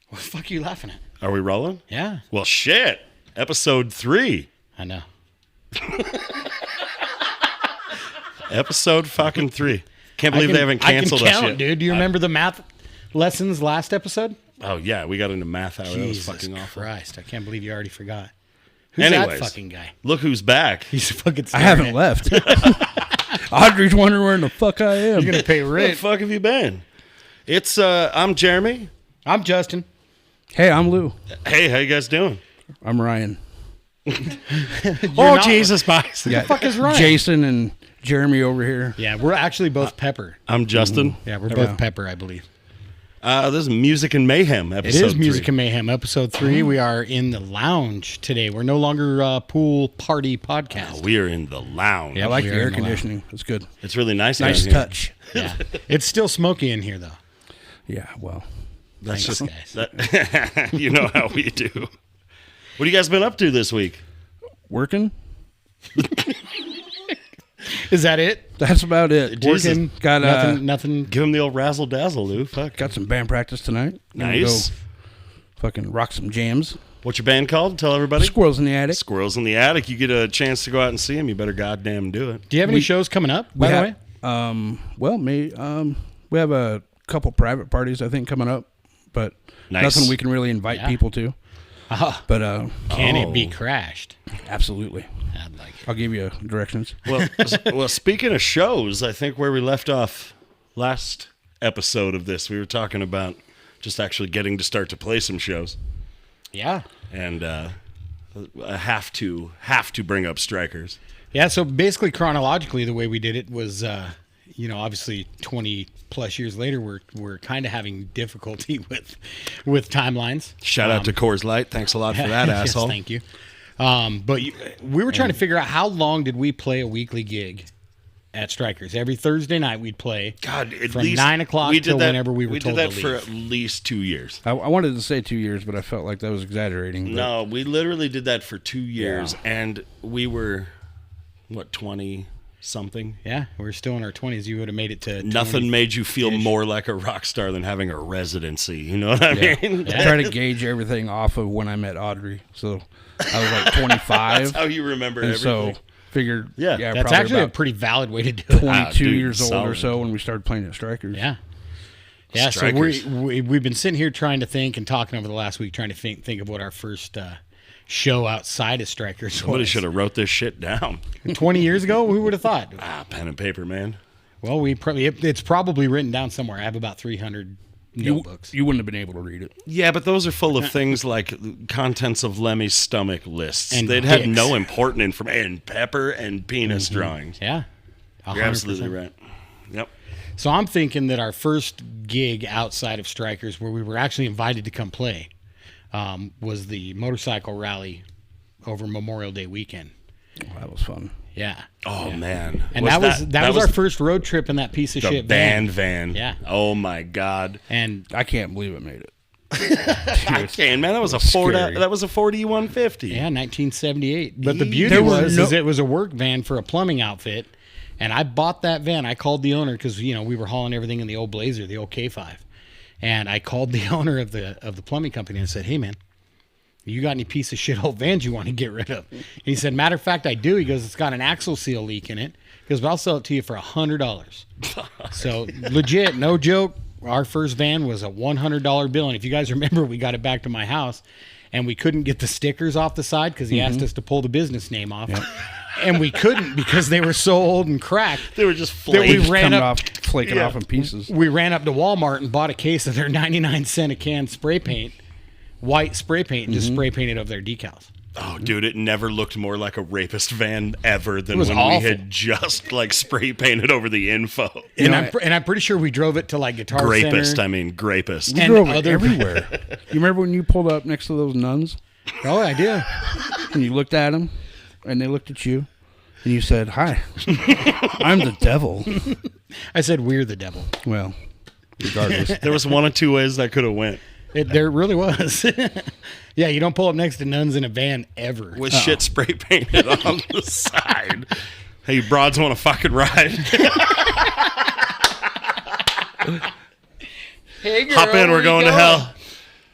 What the fuck are you laughing at? Are we rolling? Yeah. Well, shit. Episode 3. I know. Episode fucking 3. Can't believe they haven't canceled I can us count, yet. dude. Do you remember the math lessons last episode? Oh, yeah. We got into math hour. That was Jesus fucking awful. Christ. I can't believe you already forgot. Who's Anyways, that fucking guy? Look who's back. He's fucking I haven't left. Audrey's wondering where in the fuck I am. You're going to pay Where the rent. fuck have you been? It's, I'm Jeremy. I'm Justin. Hey, I'm Lou. Hey, how you guys doing? I'm Ryan. not- Jesus, box. Yeah, fuck is Ryan? Jason and Jeremy over here. Yeah, we're actually both Pepper. I'm Justin. Yeah, we're both Pepper, I believe. This is Music and Mayhem It episode is Music 3. and Mayhem, episode 3. We are in the lounge today. We're no longer pool party podcast. We are in the lounge. Yeah, I like we the are air in the conditioning. It's good. It's really nice. Nice down here. touch. Yeah. It's still smoky in here, though. Yeah, well. That's Thanks, just guys. that, you know how we do. What have you guys been up to this week? Working? Is that it? That's about it. Jesus. Working? Got Nothing. Give him the old razzle dazzle, Lou. Fuck. got some band practice tonight. Gonna Nice. Go fucking rock some jams. What's your band called? Tell everybody. Squirrels in the attic. Squirrels in the Attic. You get a chance to go out and see them. You better goddamn do it. Do you have any shows coming up, by the way? We have a couple private parties I think coming up, but Nice. nothing we can really invite Yeah. people to. Oh, But can Oh. it be crashed? absolutely, I'd like it. I'll give you directions. Well, speaking of shows, I think where we left off last episode of this, we were talking about just actually getting to start to play some shows, Yeah. and I have to bring up Strikers. Yeah, so basically chronologically the way we did it was obviously 20 plus years later we're kind of having difficulty with timelines. Shout out to Coors Light. Thanks a lot for that, Yes, asshole. thank you. But we were trying to figure out how long did we play a weekly gig at Strikers. Every Thursday night we'd play God, at from least 9 o'clock we did till that- whenever we were told did that to for leave. at least 2 years. I wanted to say 2 years, but I felt like that was exaggerating. But No, we literally did that for 2 years, and we were, 20 something? Yeah, we're still in our 20s. You would have made it to Nothing 20. made you feel more like a rock star than having a residency. You know what I mean? I try to gauge everything off of when I met Audrey. So I was like 25, That's how you remember and everything. so figured Yeah. That's probably actually a about pretty valid way to do it. 22 dude, years old or solid. so when we started playing at Strikers. Yeah. Yeah, Strikers. so we've been sitting here trying to think and talking over the last week, trying to think of what our first show outside of Strikers Somebody was. should have wrote this shit down. 20 years ago, who would have thought? Pen and paper, man. Well, it's probably written down somewhere. I have about 300 notebooks. You wouldn't have been able to read it. Yeah, but those are full of things like contents of Lemmy's stomach lists. And They'd have dicks. no important information. And pepper and penis drawings. Yeah. You're 100%. absolutely right. Yep. So I'm thinking that our first gig outside of Strikers, where we were actually invited to come play, was the motorcycle rally over Memorial Day weekend. Oh, that was fun. Yeah. Oh, man. And that was our first road trip in that piece of the shit van. Yeah. Oh, my God. And I can't believe it made it. I can't, man. That was a scary. That was a 4150. yeah, 1978. But the beauty There were was no- is it was a work van for a plumbing outfit, and I bought that van. I called the owner because we were hauling everything in the old Blazer, the old K5, and I called the owner of the plumbing company and said, "Hey, man, you got any piece of shit old vans you want to get rid of?" And he said, "Matter of fact, I do." He goes, "It's got an axle seal leak in it." He goes, "But I'll sell it to you for $100." So legit, no joke. Our first van was a $100 bill, and if you guys remember, we got it back to my house, and we couldn't get the stickers off the side because he asked us to pull the business name off, and we couldn't because they were so old and cracked. They were just That we flames. ran Coming up- off, flaking off in pieces. We ran up to Walmart and bought a case of their 99-cent a can spray paint, white spray paint, and just spray painted over their decals. Oh, dude, it never looked more like a rapist van ever than was when awful. we had just spray painted over the info. And I'm pretty sure we drove it to like Guitar Grapist, Center. I mean, grapist. We and drove it other- everywhere. You remember when you pulled up next to those nuns Oh, I do. and you looked at them and they looked at you and you said, "Hi, I'm the devil." I said we're the devil. Well, regardless. There was one of two ways that could have went. There really was. Yeah, you don't pull up next to nuns in a van ever. With shit spray painted on the side. Hey, you broads want to fucking ride? Hey, girl, Hop in, we're going to hell.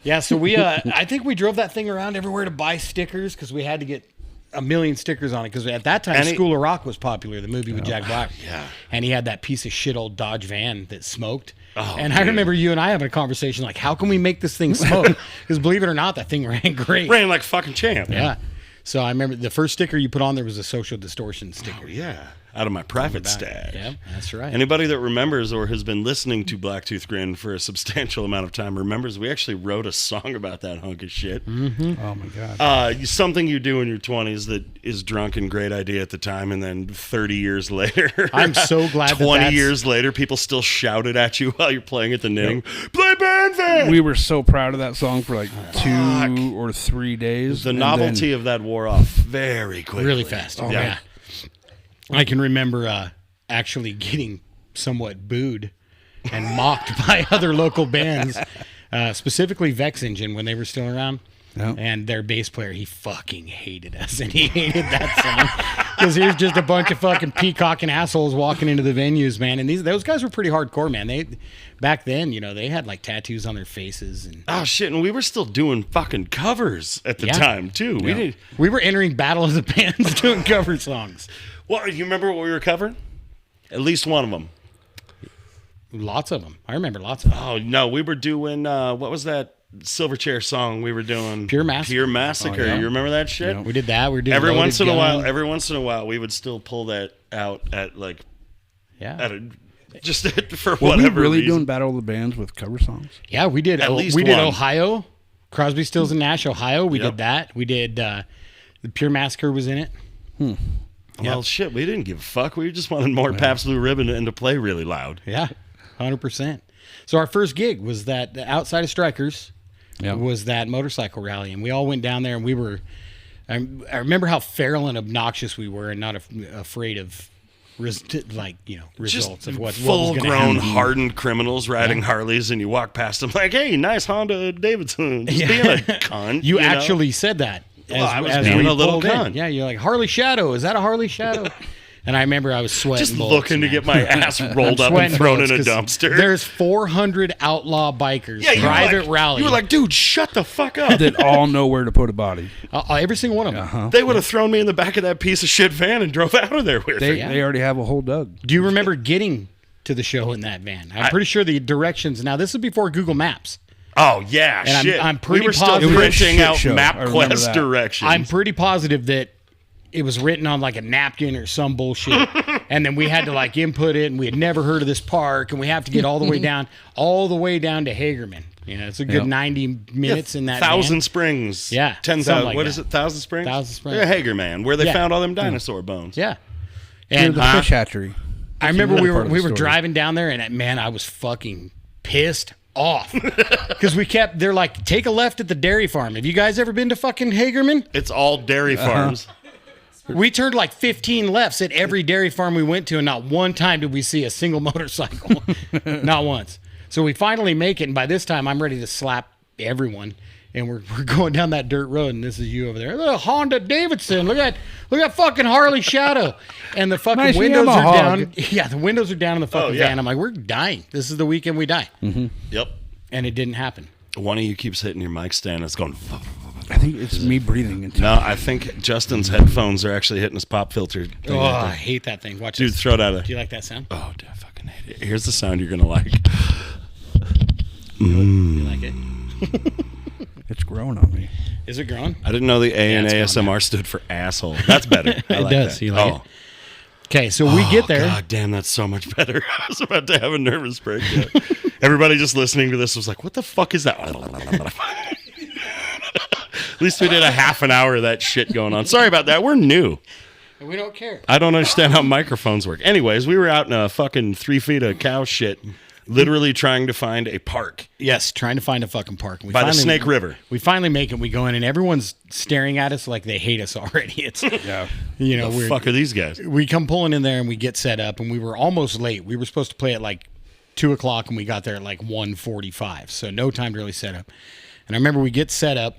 Yeah, so we I think we drove that thing around everywhere to buy stickers because we had to get a million stickers on it because at that time School of Rock was popular, the movie with Jack Black. Yeah. And he had that piece of shit old Dodge van that smoked. Oh, and I remember you and I having a conversation like, how can we make this thing smoke? Because believe it or not, that thing ran great. Ran like fucking champ. Yeah. So I remember the first sticker you put on there was a social distortion sticker. Oh, yeah. Out of my private stash. Yeah, that's right. Anybody that remembers or has been listening to Blacktooth Grin for a substantial amount of time remembers we actually wrote a song about that hunk of shit. Mm-hmm. Oh my god! Something you do in your 20s that is drunk and great idea at the time, and then 30 years later, I'm so glad 20 years later, people still shouted at you while you're playing at the knitting. Yep. Play band van. We were so proud of that song for like 2 or 3 days. The novelty of that wore off very quickly, really fast. Oh yeah. I can remember actually getting somewhat booed and mocked by other local bands, specifically Vex Engine when they were still around. Yep. And their bass player, he fucking hated us, and he hated that song because here's just a bunch of fucking peacocking assholes walking into the venues, man. And those guys were pretty hardcore, man. They back then, they had like tattoos on their faces and oh shit. And we were still doing fucking covers at the time too. Yeah. We were entering Battle of the Bands doing cover songs. Well, you remember what we were covering? At least one of them. Lots of them. I remember lots of them. Oh no, we were doing what was that Silverchair song we were doing? Pure Massacre. Pure Massacre. Oh, yeah. You remember that shit? Yeah, we did that. We did every once in a while. We would still pull that out at like, just for whatever we really reason. doing Battle of the Bands with cover songs? Yeah, we did. At least we did one. Ohio, Crosby, Stills and Nash, Ohio. We did that. We did the Pure Massacre was in it. Well, shit, we didn't give a fuck. We just wanted more Pabst Blue Ribbon and to play really loud. Yeah, 100%. So our first gig was that outside of Strikers was that motorcycle rally, and we all went down there, and we were. I remember how feral and obnoxious we were, and not afraid of, results of what full-grown hardened criminals riding Harleys, and you walk past them like, "Hey, nice Honda Davidson." Just being a cunt. You actually said that. I was being a little cunt. Yeah, you're like, Harley Shadow. Is that a Harley Shadow? And I remember I was sweating just bullets, looking to get my ass rolled up and thrown in a dumpster. There's 400 outlaw bikers, private rally. You were like, dude, shut the fuck up. That all know where to put a body. Every single one of them. They would have thrown me in the back of that piece of shit van and drove out of there with They it. already have a whole dug. Do you remember getting to the show in that van? I'm pretty sure the directions. Now, this is before Google Maps. Oh, yeah, and shit. I'm pretty we were positive. still printing out show. MapQuest directions. I'm pretty positive that it was written on like a napkin or some bullshit. And then we had to like input it, and we had never heard of this park, and we have to get all the way down to Hagerman. It's a good 90 minutes in that Thousand van. Springs. Yeah. 10,000. Like what is it? Thousand Springs? Thousand Springs. Yeah, Hagerman, where they found all them dinosaur bones. Yeah. And And the fish hatchery. I remember really we part of the were story. driving down there, and man, I was fucking pissed off because they're like, take a left at the dairy farm. Have you guys ever been to fucking Hagerman? It's all dairy farms. We turned like 15 lefts at every dairy farm we went to, and not one time did we see a single motorcycle. Not once. So we finally make it, and by this time I'm ready to slap everyone. And we're going down that dirt road, and this is you over there. Look, Honda Davidson. Look at fucking Harley Shadow. And the fucking Nice windows are Yamaha. down. Yeah, the windows are down in the fucking yeah. van. I'm like, we're dying. This is the weekend we die. Mm-hmm. Yep. And it didn't happen. One of you keeps hitting your mic stand. It's going. I think it's me breathing into No, I think Justin's headphones are actually hitting his pop filter thing. Oh, right I there. hate that thing. Watch Dude, this. throw it out of. Do you like that sound? Oh, dude, I fucking hate it. Here's the sound you're gonna like. You like it? It's growing on me. Is it growing? I didn't know the A in it's gone ASMR stood for asshole. That's better. I It like does. That. You like it? Okay, so we get there. God damn, that's so much better. I was about to have a nervous breakdown. Everybody just listening to this was like, what the fuck is that? At least we did a half an hour of that shit going on. Sorry about that. We're new. We don't care. I don't understand how microphones work. Anyways, we were out in a fucking 3 feet of cow shit, literally trying to find a park Yes, trying to find a fucking park. And by the Snake River. We finally make it. We go in, and everyone's staring at us like they hate us already. It's Yeah. The we're fuck are these guys? we come pulling in there, and we get set up, and we were almost late. We were supposed to play at like 2:00, and we got there at like 1:45, so no time to really set up. And I remember we get set up,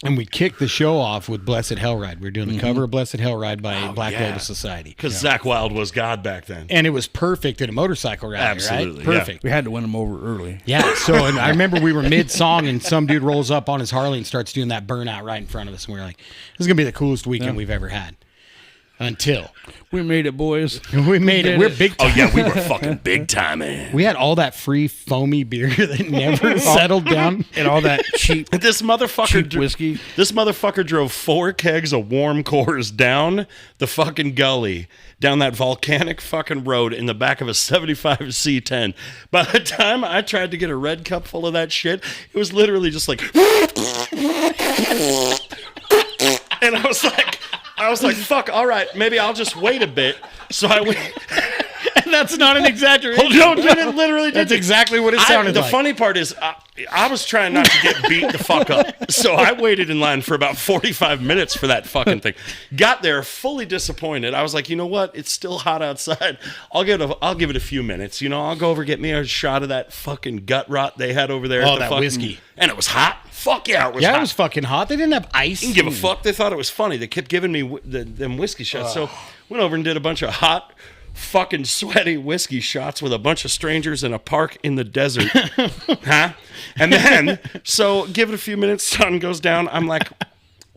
And we kicked the show off with Blessed Hell Ride. We were doing the cover of Blessed Hell Ride by Black Label Society. Because Zakk Wylde was God back then. And it was perfect at a motorcycle rally, Absolutely, right? Perfect. We had to win them over early. Yeah, so and I remember we were mid-song and some dude rolls up on his Harley and starts doing that burnout right in front of us. And we were like, this is going to be the coolest weekend we've ever had. Until We made it, boys. we made it. We're big time. Oh, yeah, we were fucking big time, man. We had all that free foamy beer that never settled down. And all that cheap This motherfucker whiskey. This motherfucker drove 4 kegs of warm cores down the fucking gully, down that volcanic fucking road in the back of a 75 C10. By the time I tried to get a red cup full of that shit, it was literally just like, and I was like, fuck, all right, maybe I'll just wait a bit. So I went. That's not an exaggeration. No, it literally did. That's exactly what it sounded The like. funny part is, I was trying not to get beat the fuck up. So I waited in line for about 45 minutes for that fucking thing. Got there fully disappointed. I was like, you know what? It's still hot outside. I'll give it a few minutes. You know, I'll go over get me a shot of that fucking gut rot they had over there. Oh, at the that fucking, whiskey. And it was hot. Fuck yeah, it was hot. Yeah, it was fucking hot. They didn't have ice. Didn't give a fuck. They thought it was funny. They kept giving me them whiskey shots. So went over and did a bunch of hot, fucking sweaty whiskey shots with a bunch of strangers in a park in the desert. Huh? And then, so give it a few minutes, sun goes down. I'm like,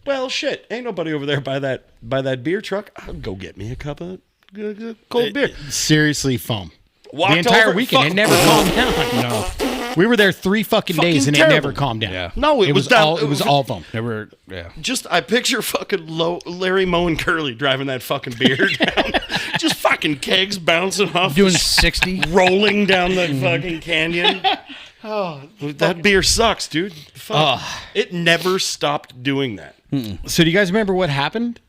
well, shit, ain't nobody over there by that beer truck. I'll go get me a cup of cold beer. Seriously, foam. Walked The entire over, weekend, it never calmed down. No. We were there 3 fucking days and terrible. it never calmed down. Yeah. No, it was down- all. It was all foam. Never, yeah. Just, I picture fucking Larry Moe and Curly driving that fucking beer down. Just fucking kegs bouncing off. Doing the 60. rolling down the fucking canyon. Oh, that beer sucks, dude. Fuck. It never stopped doing that. So do you guys remember what happened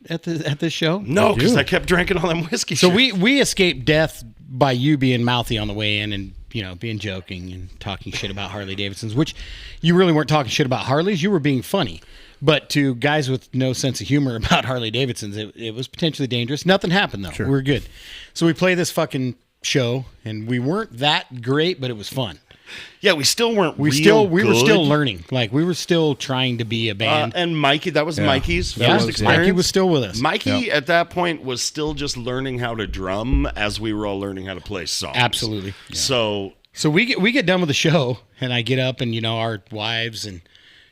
at this show? No, because I kept drinking all them whiskey. So shit. we escaped death by you being mouthy on the way in and, you know, being joking and talking shit about Harley Davidsons, which you really weren't talking shit about Harleys. You were being funny. But to guys with no sense of humor about Harley Davidsons, it was potentially dangerous. Nothing happened, though. Sure. We were good. So we play this fucking show, and we weren't that great, but it was fun. Yeah, we still weren't. We were still learning. Like, we were still trying to be a band. And Mikey, that was Mikey's first experience. Mikey was still with us. Mikey at that point was still just learning how to drum as we were all learning how to play songs. Absolutely. So we get done with the show, and I get up, and, you know, our wives and,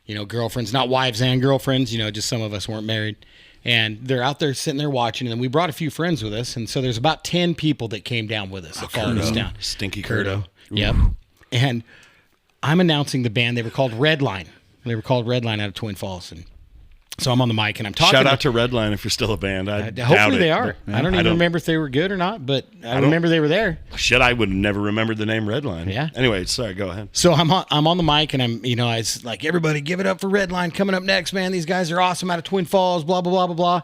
you know, girlfriends, not wives and girlfriends, you know, just some of us weren't married. And they're out there sitting there watching, and then we brought a few friends with us. And so there's about 10 people that came down with us that followed us down. Stinky Curto. Yep. And I'm announcing the band. They were called Redline. They were called Redline out of Twin Falls. And so I'm on the mic, and I'm talking. Shout out to Redline if you're still a band. I doubt hopefully it, they are. but- I don't even remember if they were good or not, but I remember they were there. Shit, I would have never remembered the name Redline. Yeah. Anyway, sorry, go ahead. So I'm on the mic, and I'm, you know, I was like, everybody give it up for Redline coming up next, man. These guys are awesome out of Twin Falls, blah, blah, blah, blah, blah.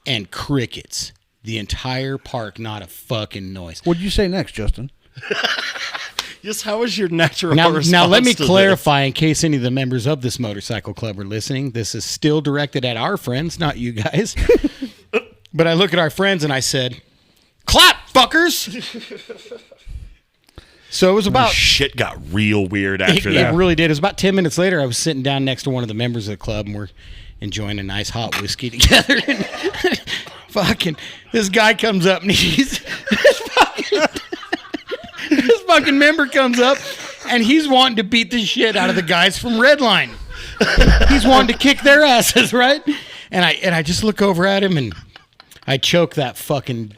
And crickets. The entire park, not a fucking noise. What'd you say next, Justin? Just how was your natural Now response let me to clarify in case any of the members of this motorcycle club are listening. This is still directed at our friends, not you guys. But I look at our friends and I said, clap, fuckers. So it was this? about... Shit got real weird after that. It really did. It was about 10 minutes later. I was sitting down next to one of the members of the club, and we're enjoying a nice hot whiskey together. And fucking, this guy comes up, and this fucking member comes up, and he's wanting to beat the shit out of the guys from Redline. He's wanting to kick their asses, right? And I just look over at him, and I choke that fucking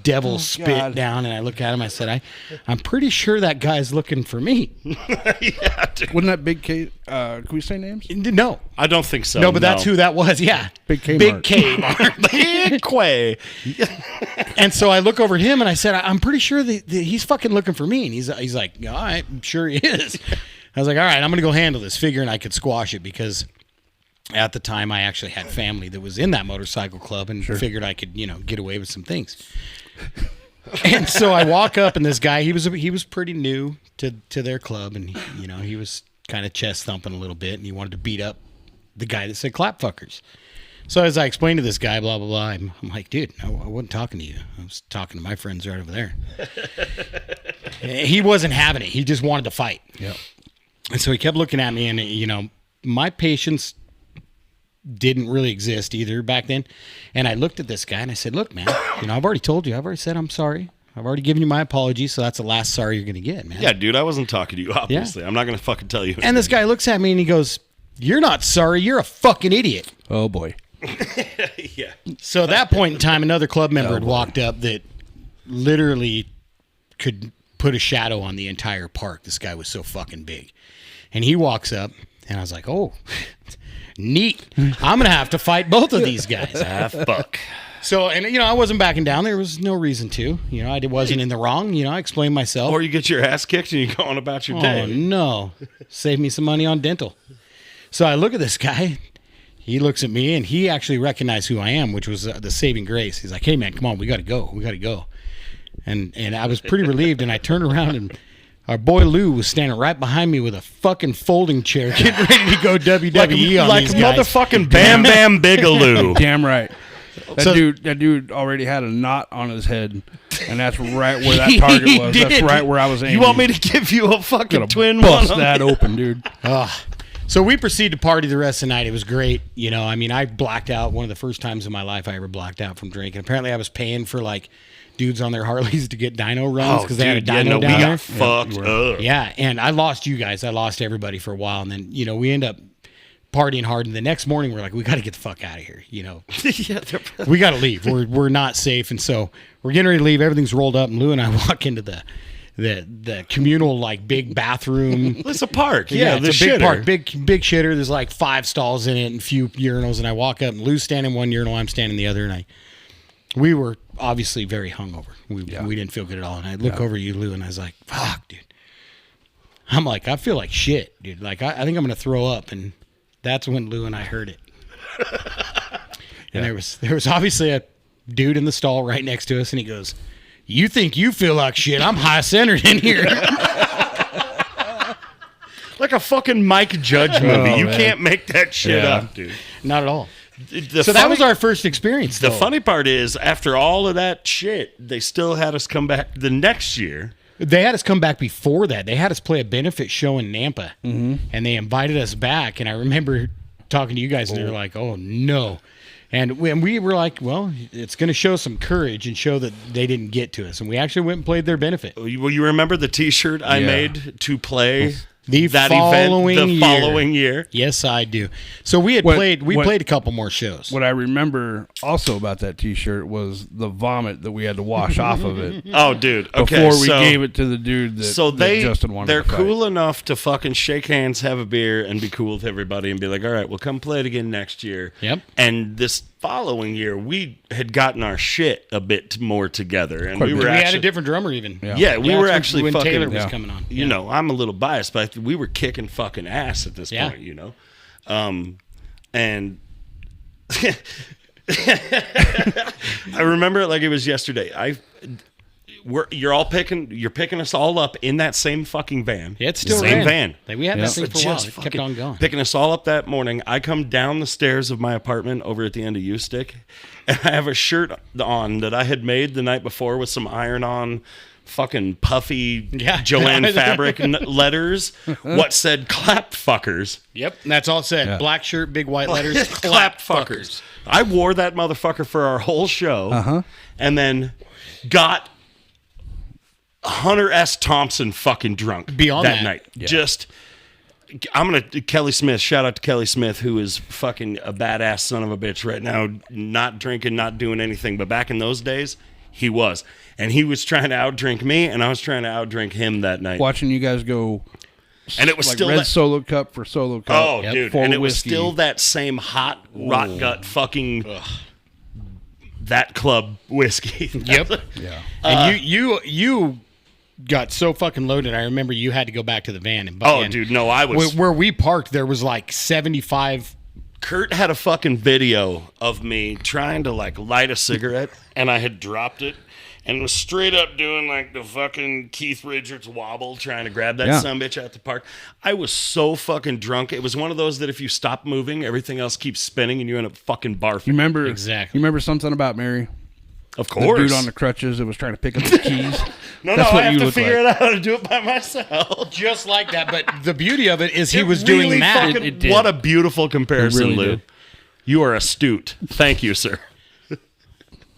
devil spit God. down, and I look at him. I said, I'm pretty sure that guy's looking for me. Yeah, dude. Wasn't that Big K? Can we say names? No. I don't think so. No, but that's who that was. Yeah. Big K Big Mart. K Mart. Big Quay. And so I look over at him and I said, I'm pretty sure that he's fucking looking for me. And he's like, all right, I'm sure he is. I was like, all right, I'm going to go handle this, figuring I could squash it because at the time I actually had family that was in that motorcycle club and figured I could, you know, get away with some things. And so I walk up, and this guy, he was pretty new to their club, and you know, he was kind of chest thumping a little bit, and he wanted to beat up the guy that said clap fuckers. So as I explained to this guy, blah blah blah, I'm like, dude, I wasn't talking to you. I was talking to my friends right over there. He wasn't having it. He just wanted to fight. Yeah. And so he kept looking at me, and you know, my patience didn't really exist either back then. And I looked at this guy and I said, look, man, I've already told you. I've already said I'm sorry. I've already given you my apology, so that's the last sorry you're going to get, man. Yeah, dude, I wasn't talking to you, obviously. I'm not going to fucking tell you. And this guy looks at me and he goes, you're not sorry. You're a fucking idiot. Oh, boy. Yeah. So at that point in time, another club member had walked up that literally could put a shadow on the entire park. This guy was so fucking big. And he walks up, and I was like, oh, neat. I'm going to have to fight both of these guys. Fuck. So, and, I wasn't backing down. There was no reason to. I wasn't in the wrong. I explained myself. Or you get your ass kicked and you go on about your day. Oh, no. Save me some money on dental. So I look at this guy. He looks at me, and he actually recognized who I am, which was the saving grace. He's like, hey, man, come on. We got to go. We got to go. And I was pretty relieved, and I turned around, and our boy Lou was standing right behind me with a fucking folding chair, getting ready to go WWE on like these guys. Motherfucking Bam Bam Bigelow. Damn right. That dude already had a knot on his head, and that's right where that target was. That's right where I was aiming. You want me to give you a fucking twin bust one? That open, dude. So we proceeded to party the rest of the night. It was great. I blacked out. One of the first times in my life I ever blacked out from drinking. Apparently I was paying for like dudes on their Harleys to get dyno runs because they had a dyno down we there. got fucked up. Yeah, and I lost you guys. I lost everybody for a while, and then we end up partying hard. And the next morning we're like, we got to get the fuck out of here. Yeah, we got to leave. We're not safe, and so we're getting ready to leave. Everything's rolled up, and Lou and I walk into the communal like big bathroom. It's a park. Yeah, the it's a big shitter. park, big shitter. There's like 5 stalls in it and a few urinals. And I walk up and Lou's standing one urinal, I'm standing the other, and we were obviously very hungover. We didn't feel good at all. And I look over at you, Lou, and I was like, fuck, dude. I'm like, I feel like shit, dude. Like I think I'm gonna throw up, and that's when Lou and I heard it. And there was obviously a dude in the stall right next to us, and he goes, you think you feel like shit? I'm high-centered in here. Like a fucking Mike Judge movie. You can't make that shit up, dude. Not at all. That was our first experience, though. The funny part is, after all of that shit, they still had us come back the next year. They had us come back before that. They had us play a benefit show in Nampa, and they invited us back. And I remember talking to you guys, and they were like, oh, no. And we were like, well, it's going to show some courage and show that they didn't get to us. And we actually went and played their benefit. Well, you remember the T-shirt I made to play the following year? Yes, I do. So we played a couple more shows. What I remember also about that T-shirt was the vomit that we had to wash off of it. Oh, dude. Okay, before we gave it to the dude that Justin wanted they're to fight. cool enough to fucking shake hands, have a beer, and be cool with everybody and be like, all right, we'll come play it again next year. Yep. And this following year, we had gotten our shit a bit more together. And we had a different drummer even. Yeah, we were actually when fucking... Taylor was coming on. You know, I'm a little biased, but we were kicking fucking ass at this point, you know? And... I remember it like it was yesterday. You're picking us all up in that same fucking van. Yeah, it's still same ran. van. Like, we had that thing for a while. It kept on going. Picking us all up that morning. I come down the stairs of my apartment over at the end of U-Stick, and I have a shirt on that I had made the night before with some iron-on fucking puffy Joanne fabric letters. What said "clap fuckers"? Yep, and that's all it said. Yeah. Black shirt, big white letters. Clap fuckers. I wore that motherfucker for our whole show, and then got Hunter S. Thompson fucking drunk beyond that night. Yeah. Just, Kelly Smith, shout out to Kelly Smith, who is fucking a badass son of a bitch right now, not drinking, not doing anything. But back in those days, he was. And he was trying to outdrink me, and I was trying to outdrink him that night. Watching you guys go, and it was like still red that solo cup for solo cup. Oh, dude. And it was whiskey. still that same hot, rot gut fucking that club whiskey. Yep. Yeah. And you got so fucking loaded. I remember you had to go back to the van. And dude, no, I was... Where we parked, there was like 75... Kurt had a fucking video of me trying to like light a cigarette, and I had dropped it and was straight up doing like the fucking Keith Richards wobble trying to grab that sumbitch at the park. I was so fucking drunk. It was one of those that if you stop moving, everything else keeps spinning and you end up fucking barfing. You remember Exactly. You remember something about Mary? Of course. The dude on the crutches that was trying to pick up his keys. No, That's I what have you to look figure like. it out how to do it by myself. Just like that. But the beauty of it is he It was really doing that. fucking- It did. What a beautiful comparison, It really Lou. did. You are astute. Thank you, sir.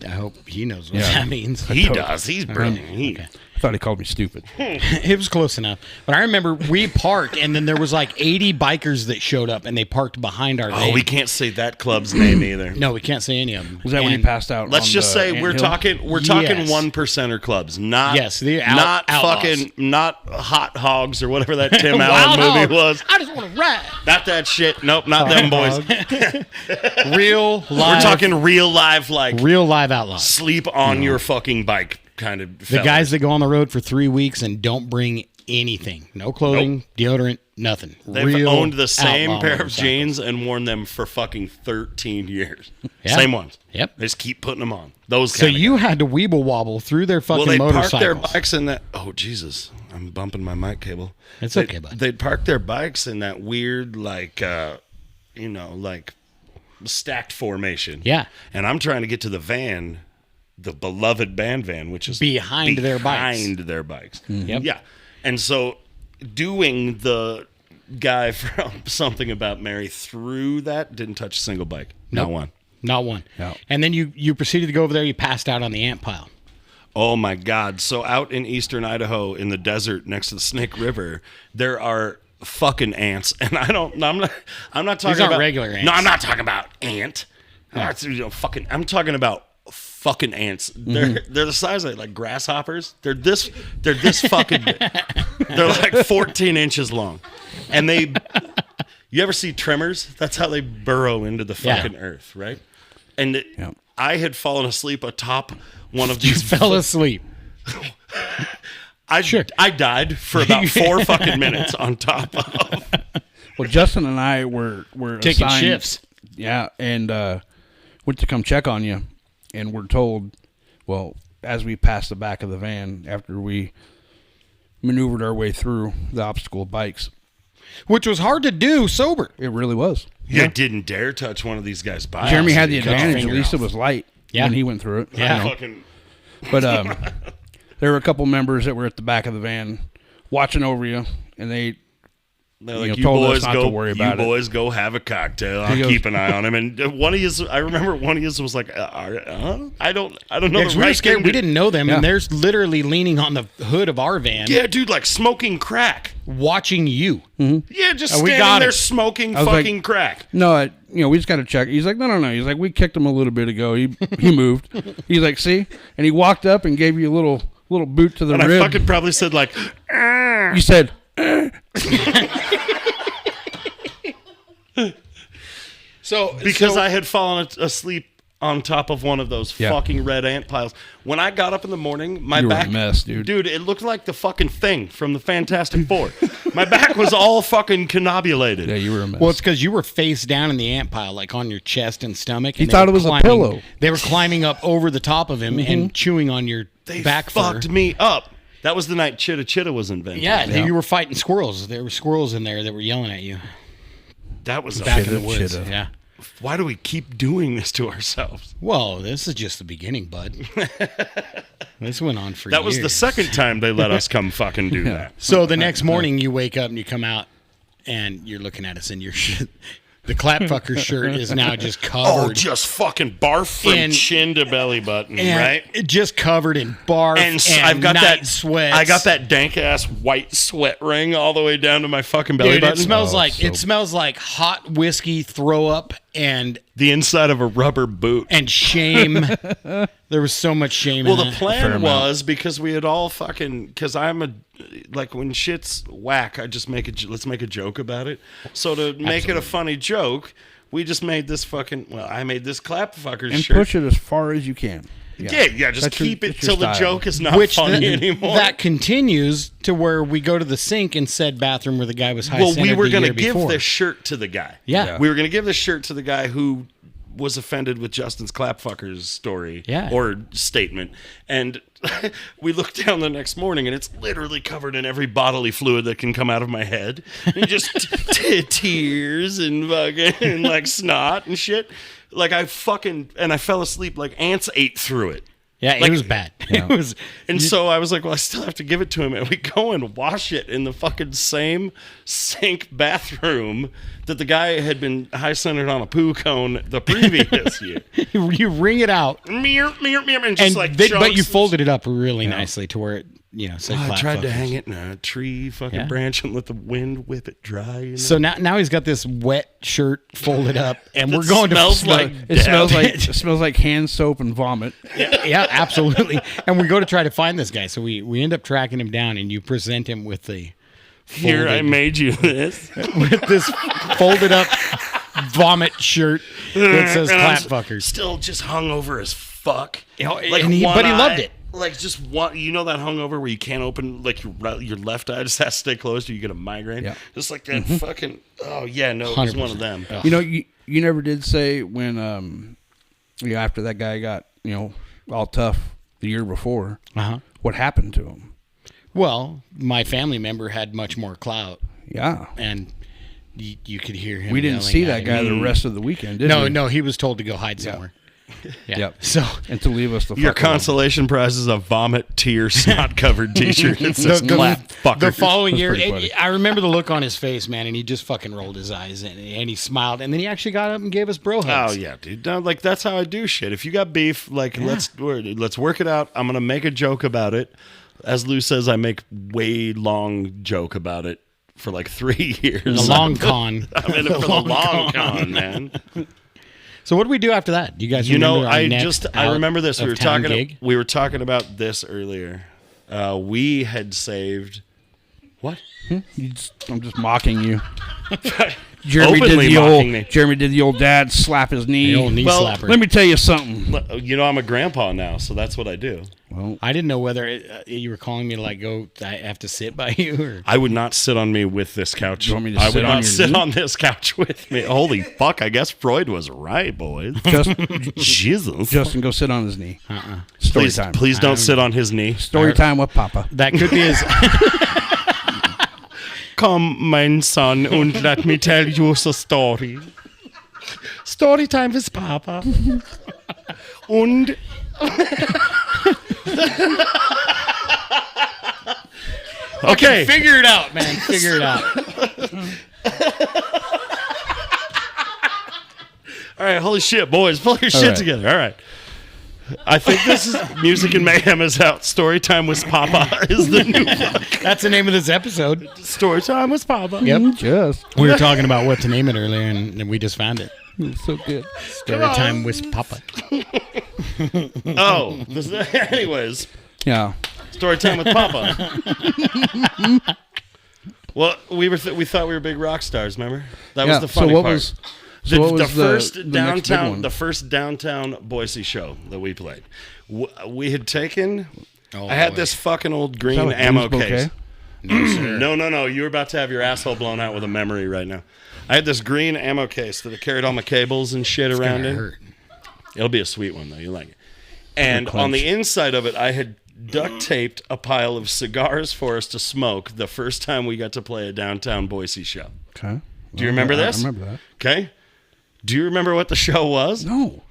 I hope he knows what that means. He does. He's brilliant. I thought he called me stupid. It was close enough. But I remember we parked, and then there was like 80 bikers that showed up, and they parked behind our van. Oh, we can't say that club's name either. No, we can't say any of them. Was that when he passed out? Let's on just the say we're anthill? talking Yes. 1%er clubs, not the not outlaws. fucking not hot hogs or whatever that Tim Wild Allen movie Hogs. was. I just want to ride. Not that shit. Nope, not them boys. Real live. We're talking real live, like real live outlaws. sleep on your fucking bike kind of. The guys that go on the road for 3 weeks and don't bring anything. No clothing, deodorant, nothing. They've Real owned the same outlaw pair of motorcycles. jeans and worn them for fucking 13 years. Yeah. Same ones. Yep. They just keep putting them on. Those. So Kinda you had to weeble wobble through their fucking Well, they motorcycles. park their bikes in that. Oh Jesus! I'm bumping my mic cable. It's okay, bud. They'd park their bikes in that weird, like, like stacked formation. Yeah. And I'm trying to get to the van, the beloved band van, which is Behind their bikes. Behind their bikes. Yep. Yeah. And so, doing the guy from Something About Mary through that didn't touch a single bike. Not Nope. one. Not one. No. And then you proceeded to go over there. You passed out on the ant pile. Oh my God. So out in eastern Idaho in the desert next to the Snake River, there are fucking ants. And I'm not talking aren't about regular ants. No, I'm not talking about ant. I'm talking about fucking ants. They're the size of like grasshoppers. They're this fucking big. They're like 14 inches long. And you ever see Tremors? That's how they burrow into the fucking earth, right? And I had fallen asleep atop one of You these. fell asleep. I died for about 4 fucking minutes on top of. Well, Justin and I were Taking assigned, shifts. Yeah, and went to come check on you, and we're told, well, as we passed the back of the van after we maneuvered our way through the obstacle bikes, Which was hard to do sober. it really was. You didn't dare touch one of these guys' bikes. Jeremy had the Cut your advantage. At finger least off. it was light when he went through it. Yeah. you know. Fucking, But there were a couple members that were at the back of the van watching over you, and they they're you like, know, told us boys not go, to worry about you it. boys go have a cocktail. I'll He goes- keep an eye on him. And I remember one of you was like, I don't know Yeah, the 'cause we were right scared. thing We to- didn't know them, Yeah. and they're literally leaning on the hood of our van, Yeah, dude, like smoking crack. watching you. Yeah, just we standing got there it. smoking I was like- fucking crack. No, we just got to check. He's like, no. He's like, we kicked him a little bit ago. He moved. He's like, see? And he walked up and gave you a little boot to the And rib. I fucking probably said like, You said, because I had fallen asleep on top of one of those fucking red ant piles. When I got up in the morning, my You were a back, mess, dude. it looked like the fucking Thing from the Fantastic Four. My back was all fucking connobulated. yeah, you were a mess. Well, it's because you were face down in the ant pile, like on your chest and stomach. He and they thought were it was a climbing- pillow. They were climbing up over the top of him and chewing on your They back fur. fucked me up. That was the night Chitta Chitta was invented. Yeah, you were fighting squirrels. There were squirrels in there that were yelling at you That was back in Chitta, the woods. chitta. Yeah. Why do we keep doing this to ourselves? Well, this is just the beginning, bud. This went on for That years. was the second time they let us come fucking do that. So the next morning, you wake up and you come out, and you're looking at us, and your shit. The clapfucker shirt is now just covered. Oh, just fucking barf from And- chin to belly button, and right? it just covered in barf And and, I've got night that sweats. I got that dank ass white sweat ring all the way down to my fucking belly Dude, button. it smells Oh, like so- it smells like hot whiskey, throw up, and the inside of a rubber boot. shame. There was so much shame. Well, in the that. Fair plan amount. was because we had all fucking because like when shit's whack, I just let's make a joke about it. So to make it a funny joke, we just made this I made this clapfucker and shirt. push it as far as you can. Yeah, just That's your- keep it that's your till the style. joke is not Which funny then- anymore. that continues to where we go to the sink in said bathroom where the guy was high Well, we centered were the going to year give before. this shirt to the guy. Yeah. We were going to give this shirt to the guy who was offended with Justin's clapfuckers story or statement. And we looked down the next morning and it's literally covered in every bodily fluid that can come out of my head. And just tears and fucking and like snot and shit. Like I fell asleep like ants ate through it. Yeah, Like- it was bad. Yeah. It was. And so I was like, well, I still have to give it to him. And we go and wash it in the fucking same sink bathroom that the guy had been high-centered on a poo cone the previous year. You wring it out, And just and like but chunks you of- folded it up really nicely to where it, said I clap tried to fuckers. hang it in a tree fucking Yeah. branch and let the wind whip it dry. So now he's got this wet shirt folded up, and That we're going smells to like It smells like hand soap and vomit. yeah, absolutely. And we go to try to find this guy. So we end up tracking him down, and you present him with the Here, I made you this. with this folded up vomit shirt that says And I'm clap fuckers. Still just hungover as fuck. And he loved it. Like just one, that hungover where you can't open, like your left eye just has to stay closed or you get a migraine. Yeah. Just like that fucking. Oh yeah, no, it was one of 100%. them. Ugh. You never did say when after that guy got all tough the year before, Uh-huh. what happened to him? Well, my family member had much more clout, Yeah, and you could hear him. we didn't yelling see at that him. guy the rest of the weekend, did we? No, he was told to go hide somewhere. Yeah. Yep. So And to leave us the Your fuck alone. consolation prize is a vomit, tear, snot covered T-shirt. It says clap fucker. the following year, pretty funny. I remember the look on his face, man, and he just fucking rolled his eyes and he smiled, and then he actually got up and gave us bro Oh hugs. yeah, dude. No, like that's how I do shit. If you got beef, like let's work it out. I'm gonna make a joke about it. As Lou says, I make way long joke about it for like 3 years. The long con. I'm in it for the long con, man. So what do we do after that? Do you guys? You know, remember our I next remember this. out of town gig? We were talking about this earlier. We had saved what? I'm just mocking you. Jeremy Openly mocking me. Jeremy did the old dad slap his knee. The old knee Well, slapper. Let me tell you something. You know, I'm a grandpa now, so that's what I do. Well, I didn't know whether you were calling me to like go. I have to sit by you, or I would not sit on me with this couch. You want me to I sit would on not your sit knee? on this couch with me. Holy fuck! I guess Freud was right, boys. Jesus. Justin, go sit on his knee. Story Please, time. please don't sit on his knee. Story time with Papa. that could be his. Come, mein son, and let me tell you a story. Story time with Papa. Und okay. Figure it out, man. Figure it out. All right, holy shit, boys, pull your shit right. together. All right. I think this is Music and Mayhem is out. Story time with Papa is the new That's the name of this episode. Story time with Papa. Yep. Just. We were talking about what to name it earlier, and we just found it. It's so good. Story time with Papa. Oh, anyways, Yeah. story time with Papa. Well, we thought we were big rock stars. Remember that was the funny part. So what was the first the next big one? the first downtown Boise show that we played. We had taken. Oh, I had boy. this fucking old Is green that a ammo blues case. bouquet? No. You were about to have your asshole blown out with a memory right now. I had this green ammo case that I carried all my cables and shit around Gonna in. hurt. It'll be a sweet one though. You like it. And Clench. on the inside of it, I had duct taped a pile of cigars for us to smoke the first time we got to play a downtown Boise show. Okay. Do you remember this? I remember that. Okay. Do you remember what the show was? No.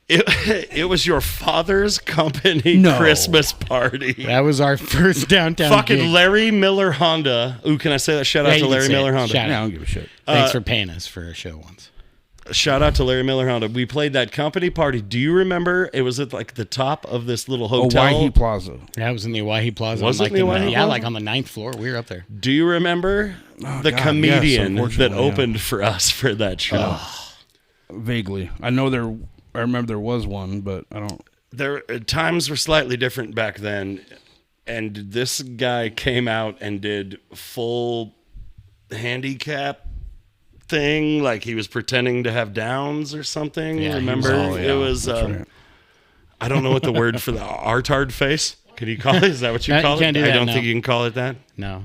It was your father's company No. Christmas party. That was our first downtown. Fucking gig. Larry Miller Honda. Ooh, can I say that? Shout out Yeah, to you can Larry say Miller it. Honda. Shout Yeah, I don't give a shit. Thanks for paying us for a show once. Shout out to Larry Miller Honda. We played that company party. Do you remember? It was at like the top of this little hotel. Owyhee Plaza. That was in the Owyhee Plaza. Was on, it in the Owyhee Yeah, Plaza? like on the 9th floor. We were up there. Do you remember the God, yes, comedian that unfortunately, yeah. opened for us for that show? Vaguely. I remember there was one, but I don't. Times were slightly different back then, and this guy came out and did full handicap thing, like he was pretending to have Downs or something. Yeah, he Remember? was- It was right. I don't know what the word for the artard face. Can you call it? Is that what you You call can't it? do I that, don't no. think you can call it that. No.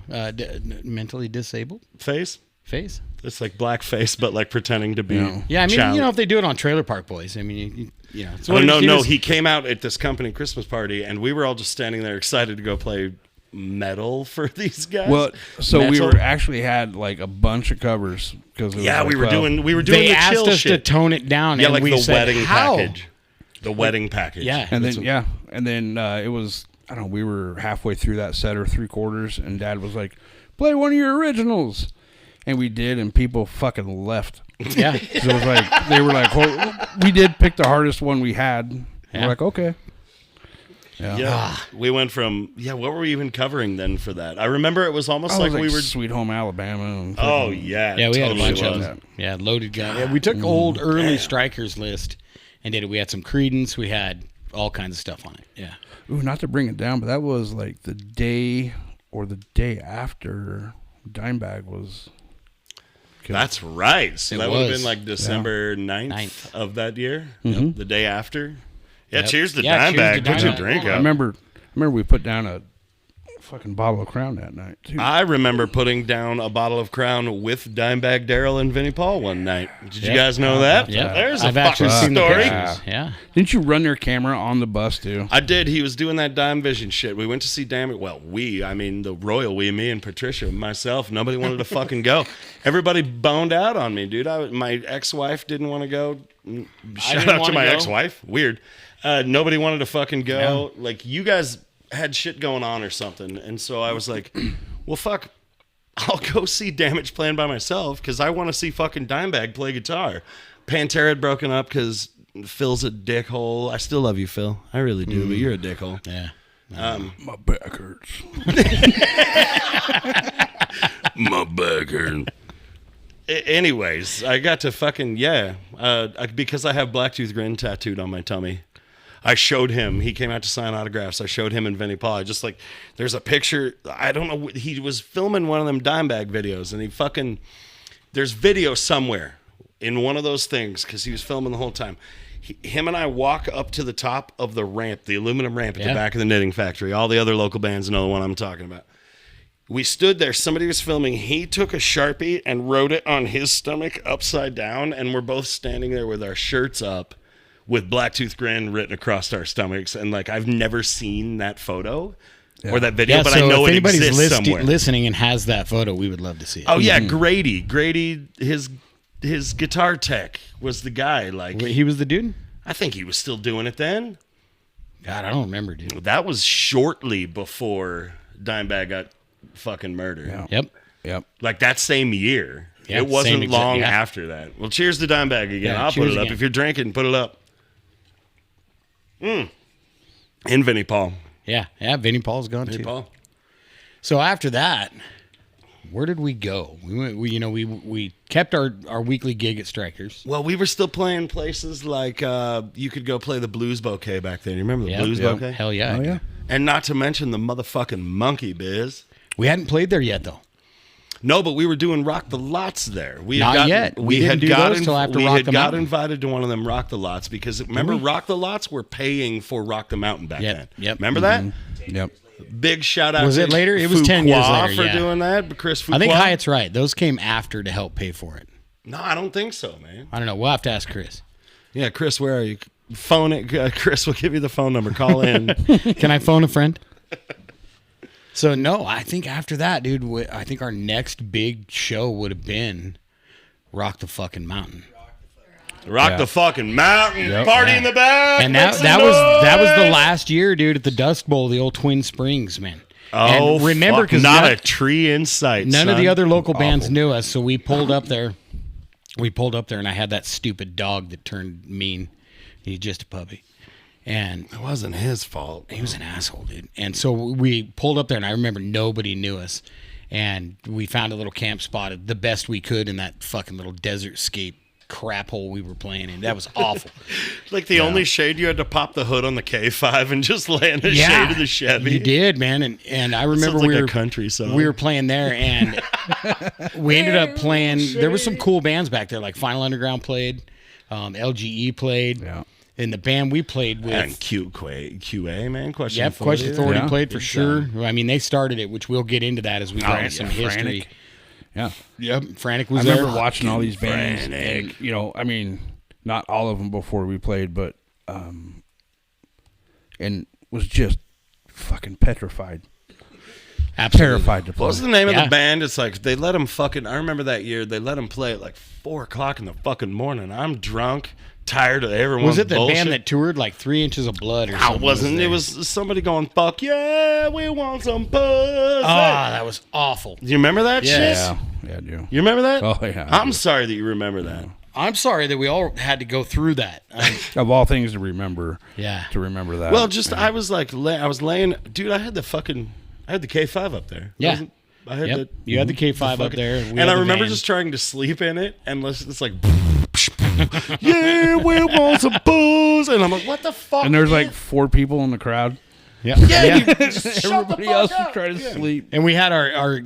Mentally disabled Face. face? It's like blackface, but like pretending to be. Yeah, I mean, child. if they do it on Trailer Park Boys, I mean, you know. It's Oh, what no, he no. was- He came out at this company Christmas party, and we were all just standing there excited to go play metal for these guys. Well, so we Metal. were actually had like a bunch of covers because Yeah, we were doing They the asked chill us shit. to tone it down, Yeah, and like we the said, wedding how? package. The wedding package. Yeah. And then it was, I don't know, we were halfway through that set or 3/4, and Dad was like, play one of your originals. And we did, and people fucking left. Yeah. So it was like, they were like, well, we did pick the hardest one we had. Yeah. We're like, okay. Yeah. We went from, what were we even covering then for that? I remember it was almost like we were. Sweet Home Alabama. And Oh, yeah. Yeah, we had a bunch was. of them. Yeah, Loaded Gun. Yeah, we took old early Strikers list and did it. We had some Creedence. We had all kinds of stuff on it. Yeah. Ooh, not to bring it down, but that was like the day or the day after Dimebag was killed. That's right. So It that would have was. been like December 9th of that year, Mhm. the day after. Yeah, Yep. cheers to Yeah, cheers Dimebag. to Put your Dimebag. drink I up. remember we put down a fucking bottle of Crown that night, too. I remember putting down a bottle of Crown with Dimebag Darrell and Vinnie Paul one night. Did you Yep. guys know that? Yeah. There's a I've actually fucking seen the story. pictures. Yeah. Didn't you run their camera on the bus, too? I did. He was doing that Dime Vision shit. We went to see Damn It. Well, the royal we, me and Patricia, myself. Nobody wanted to fucking go. Everybody boned out on me, dude. My ex-wife didn't want to go. Shout didn't out to wanna my go. ex-wife. Weird. Nobody wanted to fucking go. Like, you guys had shit going on or something. And so I was like, well, fuck. I'll go see Damage playing by myself because I want to see fucking Dimebag play guitar. Pantera had broken up because Phil's a dickhole. I still love you, Phil. I really do, but you're a dickhole. Yeah. My back hurts. My back hurts. Anyways, I got to fucking, because I have Blacktooth Grin tattooed on my tummy. I showed him. He came out to sign autographs. I showed him and Vinnie Paul. There's a picture. I don't know. He was filming one of them Dimebag videos, and there's video somewhere in one of those things because he was filming the whole time. Him and I walk up to the top of the ramp, the aluminum ramp at the back of the Knitting Factory. All the other local bands know the one I'm talking about. We stood there. Somebody was filming. He took a Sharpie and wrote it on his stomach upside down, and we're both standing there with our shirts up with Blacktooth Grin written across our stomachs. And, like, I've never seen that photo or that video, but I know if it anybody's exists somewhere. listening and has that photo, we would love to see it. Oh, yeah, Grady. Grady, his guitar tech was the guy. Like, Wait, he was the dude? I think he was still doing it then. God, I don't remember, dude. That was shortly before Dimebag got fucking murdered. Yeah. Yep. Like that same year. Yeah, it wasn't same long yeah. after that. Well, cheers to Dimebag again. Yeah, I'll put cheers it up. again. If you're drinking, put it up. And Vinnie Paul. Yeah. Vinnie Paul's gone Vinnie too. Paul. So after that, where did we go? We went. We kept our weekly gig at Strikers. Well, we were still playing places like you could go play the Blues Bouquet back then. You remember the Blues Bouquet? Hell yeah. Oh, yeah. And not to mention the motherfucking Monkey Biz. We hadn't played there yet though. No, but we were doing Rock the Lots there. We Not had yet. We didn't do those till after we Rock had the got Mountain. invited to one of them Rock the Lots because remember Rock the Lots were paying for Rock the Mountain back then. Yep. Remember that? Yep. Big shout out Was to it later? It was 10 years Fuqua later, for yeah. doing that. Chris Fuqua. I think Hyatt's right. Those came after to help pay for it. No, I don't think so, man. I don't know. We'll have to ask Chris. Yeah, Chris, where are you? Phone it. Chris will give you the phone number. Call in. Can I phone a friend? So no, I think after that, dude, I think our next big show would have been Rock the fucking Mountain. Rock the fucking mountain. Yep. Party in the back. And Make that some that was the noise. last year, dude, at the Dust Bowl, the old Twin Springs, man. Oh, and remember, fuck, because not a tree in sight. none of son. the other local bands Awful. knew us, so we pulled up there. And I had that stupid dog that turned mean. He's just a puppy. And It wasn't his fault. he was an asshole, dude. And so we pulled up there, and I remember nobody knew us. And we found a little camp spot, the best we could in that fucking little desert scape crap hole we were playing in. That was awful. Like the only shade you had to pop the hood on the K5 and just lay in the shade of the Chevy. You did, man. And I remember Sounds like we a were country song. We were playing there, and we ended up playing. There were some cool bands back there, like Final Underground played, LGE played, Yeah. and the band we played with. And QA, man. Question Yep, Question Authority. Authority Yeah. played for sure. I mean, they started it, which we'll get into that as we go into some history. Frantic. Yeah. Yep, Frantic I was remember there. watching all these bands, Frantic. and I mean, not all of them before we played, but and was just fucking petrified, Absolutely. terrified to play. What was the name of Yeah. the band? It's like they let him fucking. I remember that year they let him play at like 4:00 in the fucking morning. I'm drunk, tired of everyone. Was it the bullshit. band that toured like 3 inches of blood or No, something? it wasn't. there? It was somebody going, "Fuck yeah, we want some pussy." Ah, that was awful. Do you remember that shit? Yeah, I do. You remember that? Oh, yeah, I I'm do. sorry that you remember that. I'm sorry that we all had to go through that. Of all things to remember. Yeah. To remember that. Well, just I was like, I was laying, dude. I had the K5 up there. Yeah. I had Yep. the. You had the K5 up there. And I remember just trying to sleep in it, and it's like, yeah, we want some booze, and I'm like, what the fuck? and there's man? like 4 people in the crowd. Yeah. yeah, you Everybody else is trying to sleep. And we had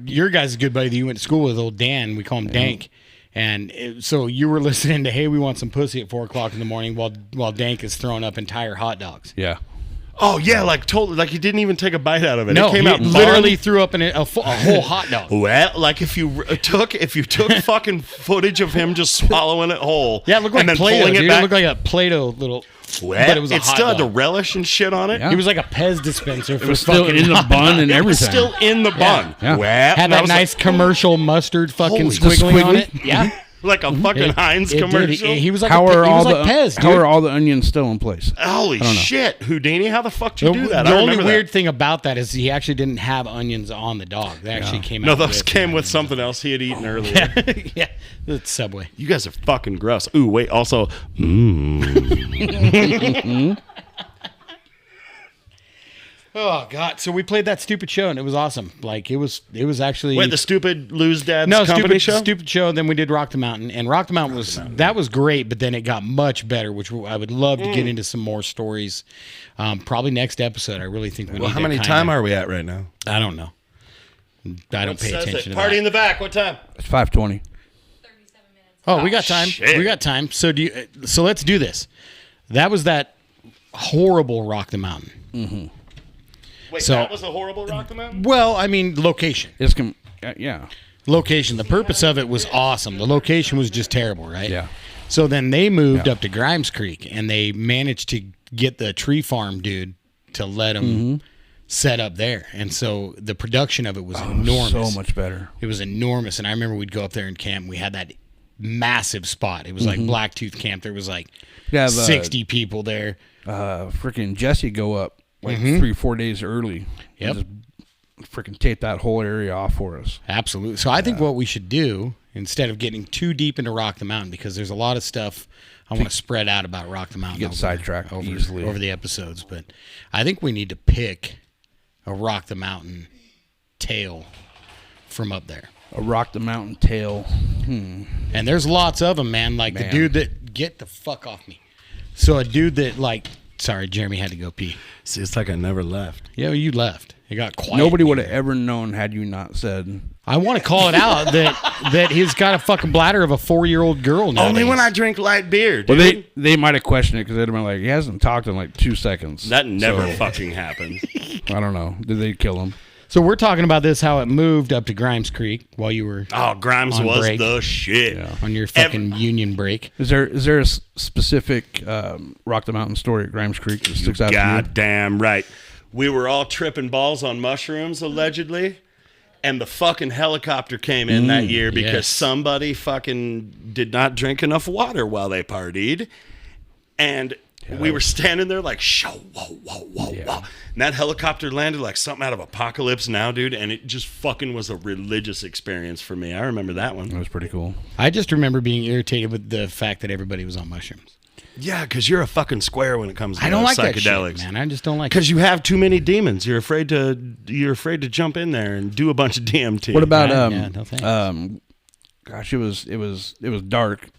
your guys' good buddy that you went to school with, old Dan. We call him Dank. And so you were listening to, hey, we want some pussy at 4 o'clock in the morning while Dank is throwing up entire hot dogs. Yeah. Oh yeah, like totally, like he didn't even take a bite out of it. No, it came he out literally bond. through up in a whole hot dog. Well, like if you took fucking footage of him just swallowing it whole, Yeah, it looked like and then Play-Doh. pulling Dude. it It back. looked like a Play-Doh little. Well, but it was a hot still had the dog. relish and shit on it. Yeah. He was like a Pez dispenser for It was still fucking in the hot bun dog. and It was everything. still in the bun. Yeah. Well, Had and I that was nice commercial mustard fucking Holy- squiggly on it. squiggly? Yeah. like a fucking Heinz It did. commercial. He was like How are he all was the like Pez, dude. how are all the onions still in place? Holy shit, Houdini! How the fuck did you do that? The I only remember weird that. thing about that is he actually didn't have onions on the dog. They actually came No, out. those came with something else he had eaten earlier. yeah, it's Subway. You guys are fucking gross. Ooh, wait. Also, Oh God! So we played that stupid show and it was awesome. Like it was actually wait, the stupid Lose Dad's company stupid show. Then we did Rock the Mountain, and Rock the Mountain was great. But then it got much better, which I would love to get into some more stories. Probably next episode. I really think we. Well, need how to many kinda- time are we at right now? I don't know. I don't pay attention to Party that. in the back. What time? It's 5:20. 37 minutes. Oh, we got time. shit. We got time. So so let's do this. That was that horrible Rock the Mountain. Wait, So- that was a horrible Rock the Mountain? Well, I mean, location. Yeah. Location. The purpose of it was awesome. The location was just terrible, right? Yeah. So then they moved up to Grimes Creek, and they managed to get the tree farm dude to let them set up there. And so the production of it was enormous. So much better. It was enormous. And I remember we'd go up there and camp. We had that massive spot. It was like Blacktooth Camp. There was like Yeah, 60 people there. Freaking Jesse go up like 3-4 days early. Yep. And just freaking tape that whole area off for us. Absolutely. So I think what we should do, instead of getting too deep into Rock the Mountain, because there's a lot of stuff I want to spread out about Rock the Mountain. Get sidetracked easily. over the episodes, but I think we need to pick a Rock the Mountain tale from up there. A Rock the Mountain tale. And there's lots of them, man. Like the Man. dude that get the fuck off me. So a dude that sorry, Jeremy had to go pee. See, it's like I never left. Yeah, you left. It got quiet. Nobody would have ever known had you not said. I want to call it out that he's got a fucking bladder of a 4-year-old girl nowadays. Only when I drink light beer, dude. Well, they might have questioned it because they'd have been like, he hasn't talked in like 2 seconds. that never So, fucking happens. I don't know. Did they kill him? So we're talking about this, how it moved up to Grimes Creek while you were Oh, Grimes On was break. the shit. Yeah. on your fucking union break. Is there a specific Rock the Mountain story at Grimes Creek that sticks out to you? Goddamn right. We were all tripping balls on mushrooms, allegedly. And the fucking helicopter came in that year because yes. somebody fucking did not drink enough water while they partied. And we were standing there like, whoa. And that helicopter landed like something out of Apocalypse Now, dude. And it just fucking was a religious experience for me. I remember that one. That was pretty cool. I just remember being irritated with the fact that everybody was on mushrooms. Yeah, because you're a fucking square when it comes to I don't like that psychedelics. shit, man. I just don't like it. Because you have too many demons. You're afraid to jump in there and do a bunch of DMT. What about Yeah, no thanks. gosh, it was dark.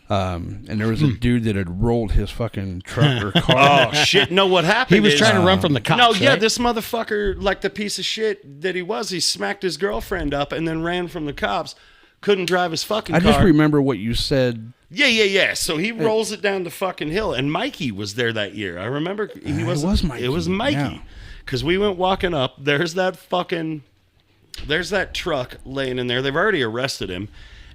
And there was a dude that had rolled his fucking truck or car. Oh shit! No, what happened? He was is- trying to run from the cops. No, yeah, right? this motherfucker, like the piece of shit that he was, he smacked his girlfriend up and then ran from the cops. Couldn't drive his fucking I car. just remember what you said. Yeah. So he rolls it down the fucking hill, and Mikey was there that year. I remember he It was. was Mikey, It was yeah. Mikey, because we went walking up. There's that truck laying in there. They've already arrested him,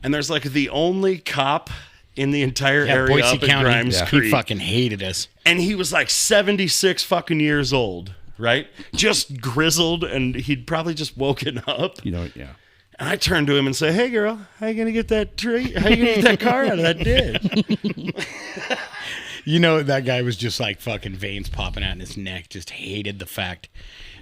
and there's like the only cop in the entire Yeah, area Boise up at County. Grimes Creek. He fucking hated us. And he was like 76 fucking years old, right? Just grizzled, and he'd probably just woken up. You know, yeah. And I turned to him and said, "Hey, girl, how you gonna get that tree? How you gonna get that car out of that ditch?" That guy was just like fucking veins popping out in his neck. Just hated the fact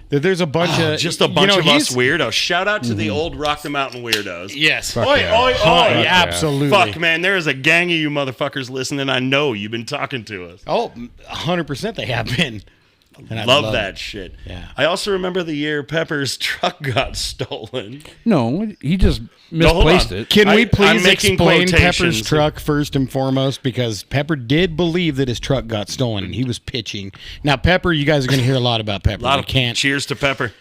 that there's a bunch of just a bunch of us weirdos. Shout out to the old Rock the Mountain weirdos. Yes. Oi, oi, oi. Absolutely. Fuck, man, there is a gang of you motherfuckers listening. I know you've been talking to us. Oh, 100% they have been. And I love that shit. Yeah. I also remember the year Pepper's truck got stolen. No, he just misplaced it. Can we please making explain quotations. Pepper's truck first and foremost? Because Pepper did believe that his truck got stolen and he was pitching. Now, Pepper, you guys are going to hear a lot about Pepper. Cheers to Pepper.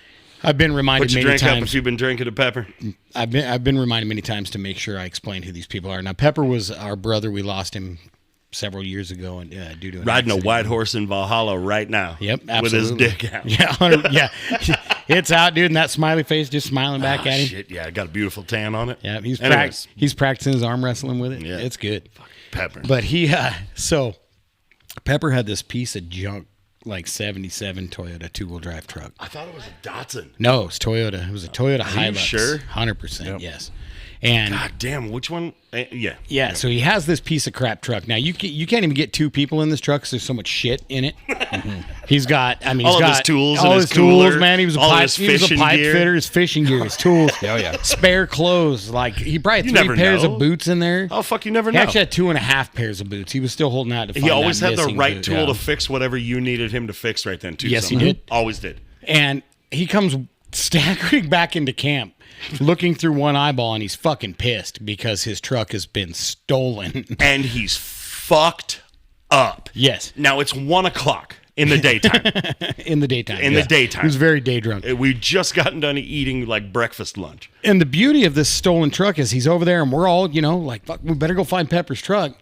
I've been reminded Put your many drink up times. if you've been drinking a Pepper. I've been reminded many times to make sure I explain who these people are. Now, Pepper was our brother. We lost him several years ago, and due to an riding accident. a white horse in Valhalla right now. Yep, absolutely. With his dick out. Yeah, it's out, dude. And that smiley face just smiling back at him. Shit, yeah, got a beautiful tan on it. Yeah, he's Anyways. practicing his arm wrestling with it. Yeah. It's good. Pepper. But so Pepper had this piece of junk, like 77 Toyota 2-wheel drive truck. I thought it was a Datsun. No, it's Toyota. It was a Toyota Hilux. sure? 100%, yes. And God damn, which one? Yeah. yeah, so he has this piece of crap truck. Now you can't even get two people in this truck because there's so much shit in it. He's got, he's All of got his tools all and his his cooler, tools, man. He was a all pipe, his he was a fishing pipe gear. fitter, his fishing gear, his tools, Oh, yeah. spare clothes. Like he probably had never 3 pairs know. of boots in there. Oh, fuck, you never He know. actually had 2.5 pairs of boots. He was still holding out to find He always that had the missing right boot. tool Yeah. to fix whatever you needed him to fix right then, too. Yes, he somehow. did. Always did. And he comes staggering back into camp, looking through one eyeball, and he's fucking pissed because his truck has been stolen. And he's fucked up. Yes. Now it's 1 o'clock in the daytime. In the daytime. In the daytime. He was very day drunk. We just gotten done eating like breakfast lunch. And the beauty of this stolen truck is he's over there and we're all, like, fuck, we better go find Pepper's truck.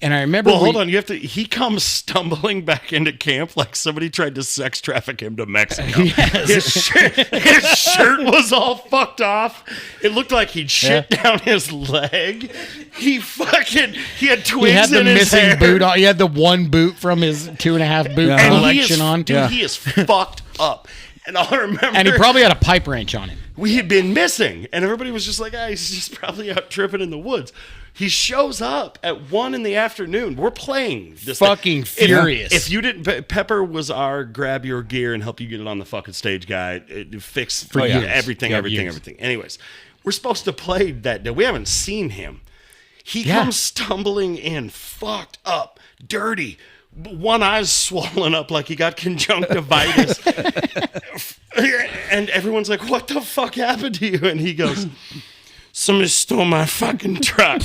And I remember Well, hold on. He comes stumbling back into camp like somebody tried to sex traffic him to Mexico. His shirt was all fucked off. It looked like he'd shit down his leg. He had twigs He had the in his missing hair. boot on. He had the one boot from his 2.5 boot And collection on. Dude, he is fucked up. And I remember... And he probably had a pipe wrench on him. We had been missing, and everybody was just like, he's just probably out tripping in the woods. He shows up at 1 PM. We're playing this Fucking thing. furious. If you didn't, Pepper was our grab your gear and help you get it on the fucking stage guy. It fixed for years. everything. Anyways, we're supposed to play that day. We haven't seen him. He comes stumbling in, fucked up, dirty. One eye's swollen up like he got conjunctivitis. And everyone's like, what the fuck happened to you? And he goes, somebody stole my fucking truck.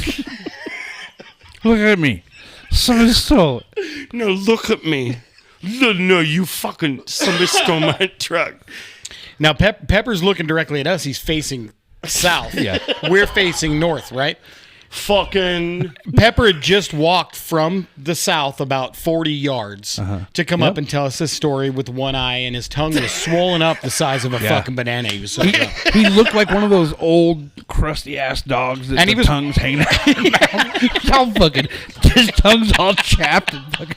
Look at me. Somebody stole it. No, look at me. No, you fucking, somebody stole my truck. Now, Pepper's looking directly at us. He's facing south. Yeah. We're facing north, right? Fucking. Pepper had just walked from the south about 40 yards to come up and tell us this story with one eye, and his tongue was swollen up the size of a fucking banana. He was so drunk. He looked like one of those old crusty ass dogs that And he was- tongue's hanging out. He's all fucking, his tongue's all chapped and fucking.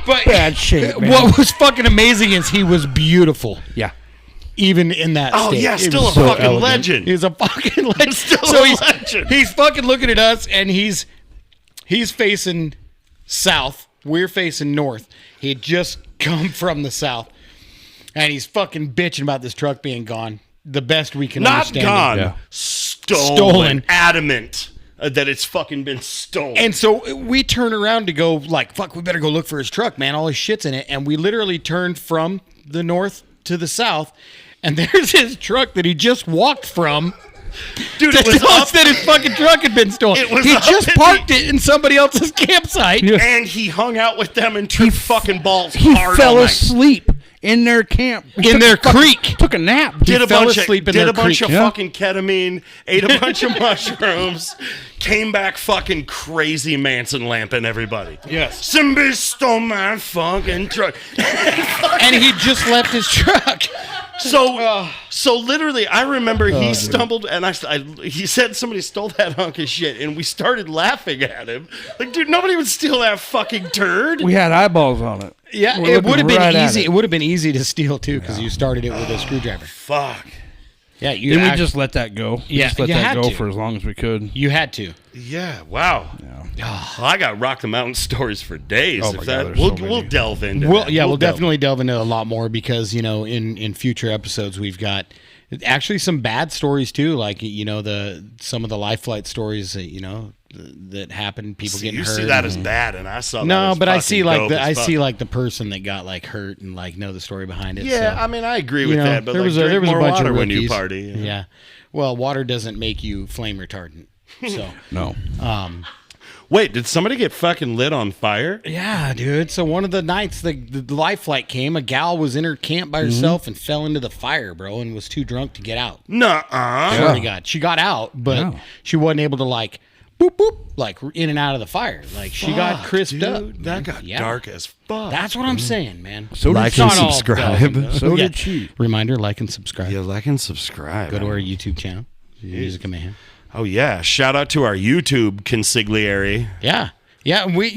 But Bad shape, man. what was fucking amazing is he was beautiful. Yeah. Even in that Oh, state. yeah, He still was a so fucking elegant. legend. He's a fucking legend. Still a he's, legend. He's fucking looking at us, and he's facing south. We're facing north. He had just come from the south, and he's fucking bitching about this truck being gone. The best we can Not understand. gone. Yeah. Stolen. Adamant that it's fucking been stolen. And so we turn around to go like, fuck, we better go look for his truck, man. All his shit's in it. And we literally turned from the north to the south, and there's his truck that he just walked from. Dude, To it was tell us up, that his fucking truck had been stolen. It was He up just in parked it in somebody else's campsite. and he hung out with them and tripped fucking balls He hard fell all night. asleep in their camp. He In took their a fucking- creek. Took a nap. Did a fell bunch asleep of in their creek. of Yeah. fucking ketamine, ate a bunch of mushrooms, came back fucking crazy Manson lamping everybody. Yes. Somebody stole my fucking truck. And he just left his truck. So literally, I remember he stumbled and he said somebody stole that hunk of shit, and we started laughing at him. Like, dude, nobody would steal that fucking turd. We had eyeballs on it. Yeah, We're it looking would have been right at easy. it. It would have been easy to steal too because you started it with a screwdriver. Fuck. Yeah, Then we just let that go. Yeah, just let you that had go to. for as long as we could. You had to. Yeah, wow. Yeah. Well, I got Rock the Mountain stories for days. Oh if my God, that, there's so we'll many. delve into Well, that. yeah, we'll delve- definitely delve into a lot more because, in future episodes we've got actually some bad stories too, like some of the life flight stories that that happened, people See, getting you hurt. see that as bad, and I saw that no, as but I fucking see like dope the as fuck. the person that got like hurt and like know the story behind it. Yeah, so. I mean, I agree with that, but there like, was a, drink there was more a bunch water of when you rookies. party. Yeah. Well, water doesn't make you flame retardant. So No. Wait, did somebody get fucking lit on fire? yeah, dude. So one of the nights the life flight came, a gal was in her camp by herself and fell into the fire, bro, and was too drunk to get out. Nuh-uh. Swear to God, she got out, but Yeah. she wasn't able to like boop boop like in and out of the fire. Like she got Fuck, crisped dude, up. That got Yeah. dark as fuck. That's what I'm saying, man. So did Like she. and Not all subscribe. dog. So did she. Reminder: like and subscribe. Yeah, like and subscribe. Go to our YouTube channel, Music Mayhem. Oh, yeah. Shout out to our YouTube consigliere. Yeah. Yeah, we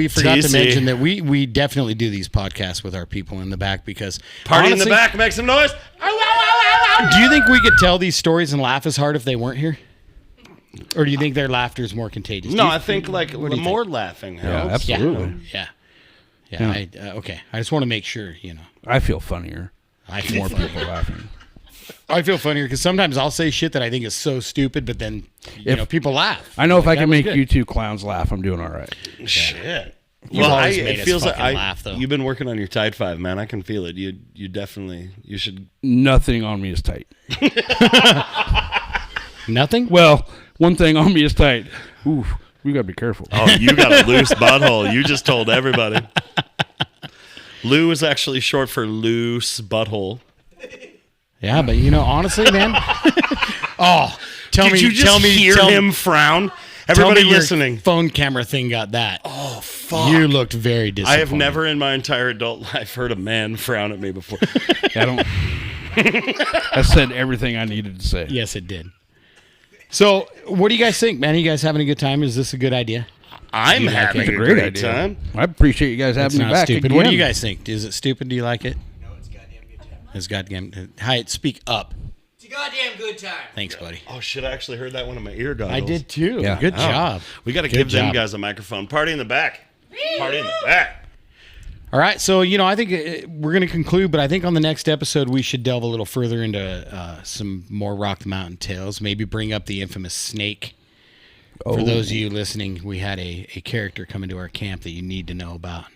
forgot to TC. mention that we definitely do these podcasts with our people in the back because Party in honestly, the back, make some noise. Do you think we could tell these stories and laugh as hard if they weren't here? Or do you think their laughter is more contagious? No, Do you- I think like what do you more laughing helps. Yeah, absolutely. Yeah. Yeah. Okay. I just want to make sure, I feel funnier. I feel More people laughing. I feel funnier because sometimes I'll say shit that I think is so stupid, but then people laugh. I know if I That can was make good. you two clowns laugh, I'm doing all right. Shit. You've always made it us feels like fucking laugh, though. you've been working on your Tide 5, man. I can feel it. You definitely, you should. Nothing on me is tight. Nothing? Well, one thing on me is tight. Ooh, we gotta be careful. Oh, you got a loose butthole. You just told everybody. Lou is actually short for loose butthole. Yeah, but honestly, man. Oh, Did you just hear him frown? Tell Everybody me your listening. phone camera thing got that. Oh, fuck. You looked very I disappointed. have never in my entire adult life heard a man frown at me before. I don't. I said everything I needed to say. Yes, it did. So, what do you guys think, man? Are you guys having a good time? Is this a good idea? I'm like having it? a great time. I appreciate you guys It's having me not back. stupid. Again. What do you guys think? Is it stupid? Do you like it? No, it's goddamn good time. It's goddamn. Hi, speak up. It's a goddamn good time. Thanks, buddy. Oh, shit, I actually heard that one of my ear goggles. I did too. Yeah. Good Oh. job. We got to Good give them job. guys a microphone. Party in the back. Party in the back. All right, so I think we're going to conclude, but I think on the next episode we should delve a little further into some more Rock the Mountain tales. Maybe bring up the infamous snake. For those of you listening, we had a character come into our camp that you need to know about.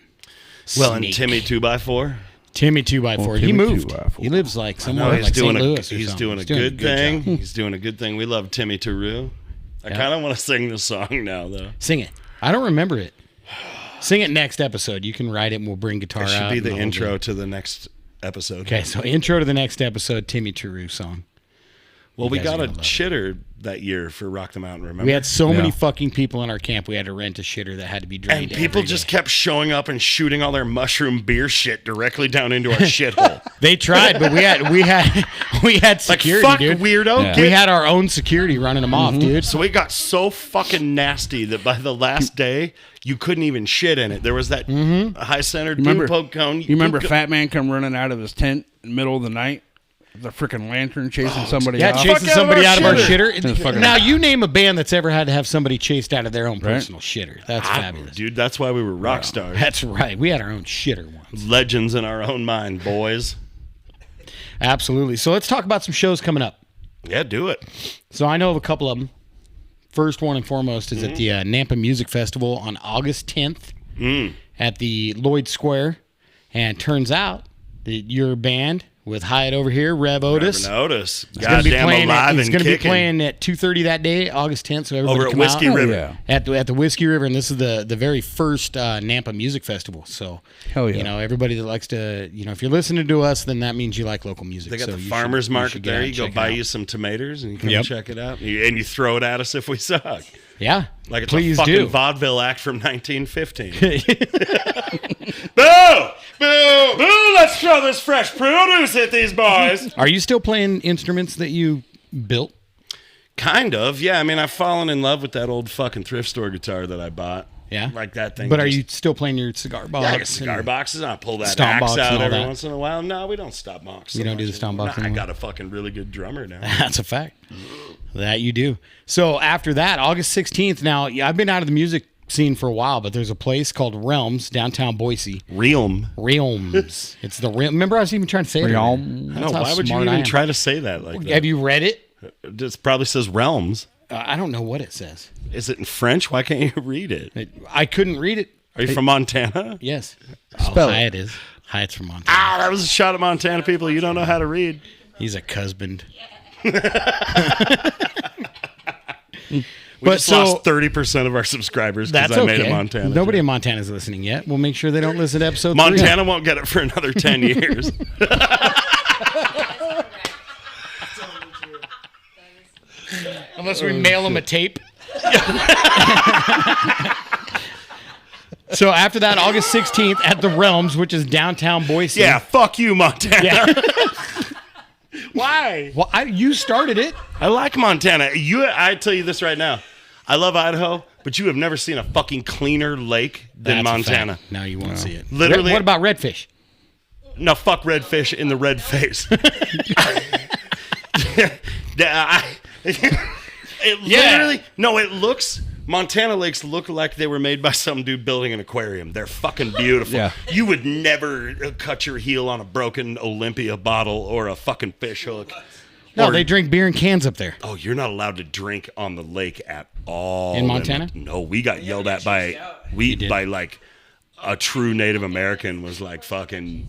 Well, and Snake. Timmy 2x4. Timmy 2x4. He Timmy moved. 2x4. He lives like No, somewhere he's like doing St. a Louis or he's something. doing a He's good thing. job. He's doing a good thing. We love Timmy Taroo. I Yeah. kind of want to sing this song now, though. Sing it. I don't remember it. Sing it next episode. You can write it and we'll bring guitar It out. should be and the whole intro deal. to the next episode. Okay, so intro to the next episode, Timmy Taroo song. Well, You we guys got are a gonna love it. shitter that year for Rock the Mountain, remember? We had so many Yeah. fucking people in our camp. We had to rent a shitter that had to be drained. and people every just day. kept showing up and shooting all their mushroom beer shit directly down into our shithole. They tried, but we had Like, security, fuck, dude. weirdo. Yeah. We had our own security running them off, dude. So it got so fucking nasty that by the last day, you couldn't even shit in it. There was that high-centered Remember- poop cone. You remember poop Fat Man come running out of his tent in the middle of the night? The freaking lantern chasing somebody Yeah, off. chasing Fuck somebody out out of of our our shitter. Just fucking- Now you name a band that's ever had to have somebody chased out of their own Right. personal shitter. That's fabulous. Dude, that's why we were rock stars. That's right. We had our own shitter once. Legends in our own mind, boys. Absolutely. So let's talk about some shows coming up. Yeah, do it. So I know of a couple of them. First one and foremost is at the Nampa Music Festival on August 10th at the Lloyd Square. And turns out that your band with Hyatt over here, Rev Otis, Never notice. is going to be Goddamn playing. alive He's and going to be kicking. playing at 2:30 that day, August 10th. So everybody Over at come Whiskey out. River. yeah. At the Whiskey River, and this is the very first Nampa Music Festival. So, Hell yeah. everybody that likes to, if you're listening to us, then that means you like local music. They got So the you farmer's should- you market should get there. out You and go check it buy out. you some tomatoes and you come Yep. check it out. And you throw it at us if we suck. Yeah, Like it's please a fucking do. vaudeville act from 1915. Boo! Boo! Boo! Let's throw this fresh produce at these boys. Are you still playing instruments that you built? Kind of, yeah. I mean, I've fallen in love with that old fucking thrift store guitar that I bought. Yeah. Like that thing. But are just- you still playing your cigar box? Yeah, I got cigar and- boxes. I pull that Stomp axe box and out all every that? once in a while. No, we don't stop box. You don't do the stomp box I anymore? got a fucking really good drummer now. That's a fact. That you do. So after that, August 16th. Now, yeah, I've been out of the music scene for a while, but there's a place called Realms downtown Boise. Realm. Realms. It's the Realm. Remember, I was even trying to say it. Realm. earlier. No, That's how why would you smart I even am. try to say that like that? Have you read it? It probably says realms. I don't know what it says. Is it in French? Why can't you read it? I couldn't read it. Are you from Montana? Yes. Spell Hi, it. it is. Hi, it's from Montana. Ah, that was a shot at Montana people. You don't know how to read. He's a husband. We But just so- lost 30% of our subscribers because That's I okay. made a Montana. Nobody joke. in Montana is listening yet. We'll make sure they don't listen to episode Montana won't get it for another 10 years. Unless we mail them a tape. So after that, August 16th at the Realms, which is downtown Boise. Yeah, fuck you, Montana. Yeah. Why? Well, you started it. I like Montana. I tell you this right now. I love Idaho, but you have never seen a fucking cleaner lake than That's a Montana. fact. No, you won't see it. Literally- What about redfish? No, fuck redfish in the red face. It looks, Montana lakes look like they were made by some dude building an aquarium. They're fucking beautiful. Yeah. You would never cut your heel on a broken Olympia bottle or a fucking fish hook. No, Or- they drink beer in cans up there. Oh, you're not allowed to drink on the lake at all. In Montana? No, we got yelled at by like a true Native American was like fucking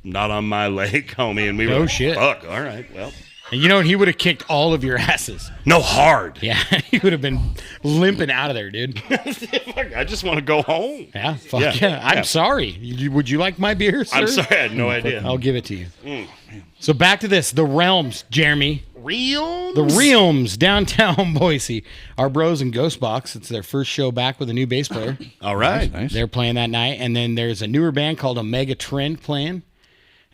not on my lake, homie, and we were Oh, like, shit. fuck, all right, well. And you know, he would have kicked all of your asses. No, hard. Yeah, he would have been limping out of there, dude. Fuck, I just want to go home. Yeah, fuck Yeah, yeah. I'm yeah. sorry. Would you like my beer, sir? I'm sorry, I had no idea. I'll give it to you. So back to this. The Realms, Jeremy. Real? The Realms, downtown Boise. Our bros in Ghost Box. It's their first show back with a new bass player. All right. Nice. They're playing that night. And then there's a newer band called Omega Trend playing.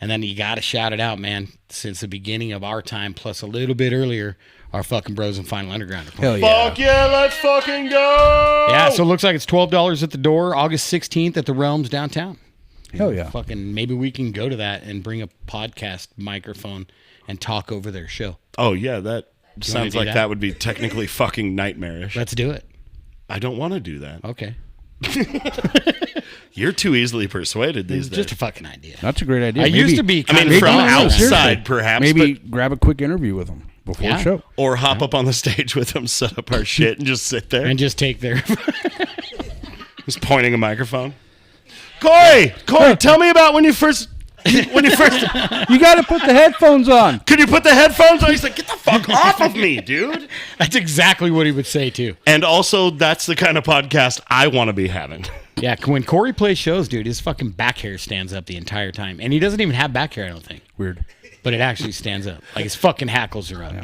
And then you got to shout it out, man. Since the beginning of our time, plus a little bit earlier, our fucking bros in Final Underground are playing. Hell yeah. Fuck yeah, let's fucking go. Yeah, so it looks like it's $12 at the door, August 16th at the Realms downtown. Hell yeah. Fucking maybe we can go to that and bring a podcast microphone and talk over their show. Oh, yeah, that wanna sounds do like that? that would be technically fucking nightmarish. Let's do it. I don't want to do that. Okay. You're too easily persuaded these It's days. just a fucking idea. That's a great idea. I used to be I kind mean, of from wrong. outside, seriously. perhaps, Maybe but grab a quick interview with them before Yeah. the show. or hop up on the stage with them, set up our shit, and just sit there, And just take their just pointing a microphone. Corey, tell me about when you first. You got to put the headphones on. Could you put the headphones on? He's like, get the fuck off of me, dude. That's exactly what he would say too. And also, that's the kind of podcast I want to be having. Yeah, when Corey plays shows, dude, his fucking back hair stands up the entire time. And he doesn't even have back hair, I don't think. Weird. But it actually stands up. Like his fucking hackles are up.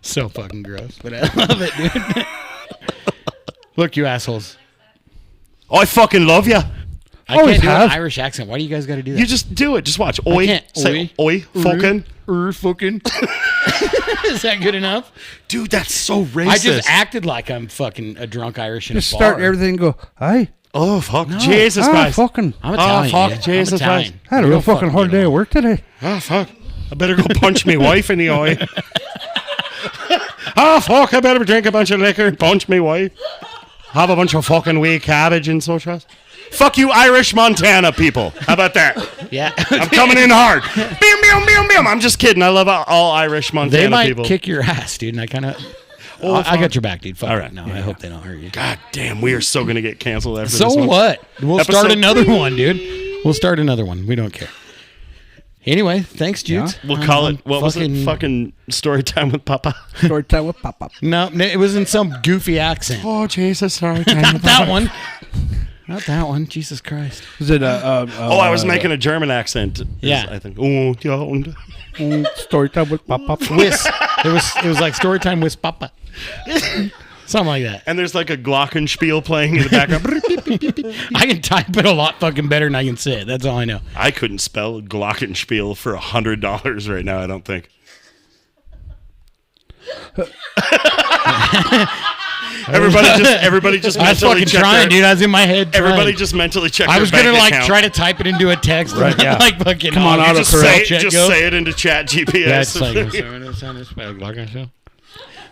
So fucking gross. But I love it, dude. Look, you assholes. I fucking love you. I Always can't do an have. Irish accent. Why do you guys got to do that? You just do it. Just watch. I Oi, can't. say oi, fucking. Fucking. Is that good enough? Dude, that's so racist. I just acted like I'm fucking a drunk Irish in Just a bar. start everything and go, hi. Oh, fuck. Jesus Ah, Christ. fucking. I'm Italian. fuck, dude. Jesus I'm Italian. I had a real fucking hard day at work today. Oh, fuck. I better go punch me wife in the eye. Oh, fuck. I better drink a bunch of liquor and punch me wife. Have a bunch of fucking wee cabbage and so forth. Fuck you, Irish Montana people. How about that? Yeah. I'm coming in hard. Bam, bam, bam, bam. I'm just kidding. I love all Irish Montana They might people. kick your ass, dude. And I kind of, I got your back, dude. Fuck All it. right. No, I hope they don't hurt you. God damn, we are so going to get canceled after So this one. what? We'll Episode start another 3. one, dude. We'll start another one. We don't care. Anyway, thanks, Jude. We'll call it, what was it? Fucking story time with Papa. Story time with Pop-Up. No, it was in some goofy accent. Oh, Jesus, sorry. Not that one. Not that one. Jesus Christ. Was it Oh, I was making a German accent. Yeah. I think. Oh, yeah, und. Story time with Pop-Up? Whis. It was like story time with Papa. Something like that. And there's like a glockenspiel playing in the background. I can type it a lot fucking better than I can say it. That's all I know. I couldn't spell glockenspiel for $100 right now, I don't think. Everybody just I was mentally fucking check trying, their, dude. I was in my head. Everybody trying. just mentally check. I was their gonna bank like account. try to type it into a text. Right, yeah. like fucking. Come on, you auto Just correct. say it into Chat GPS. Yeah, it's like.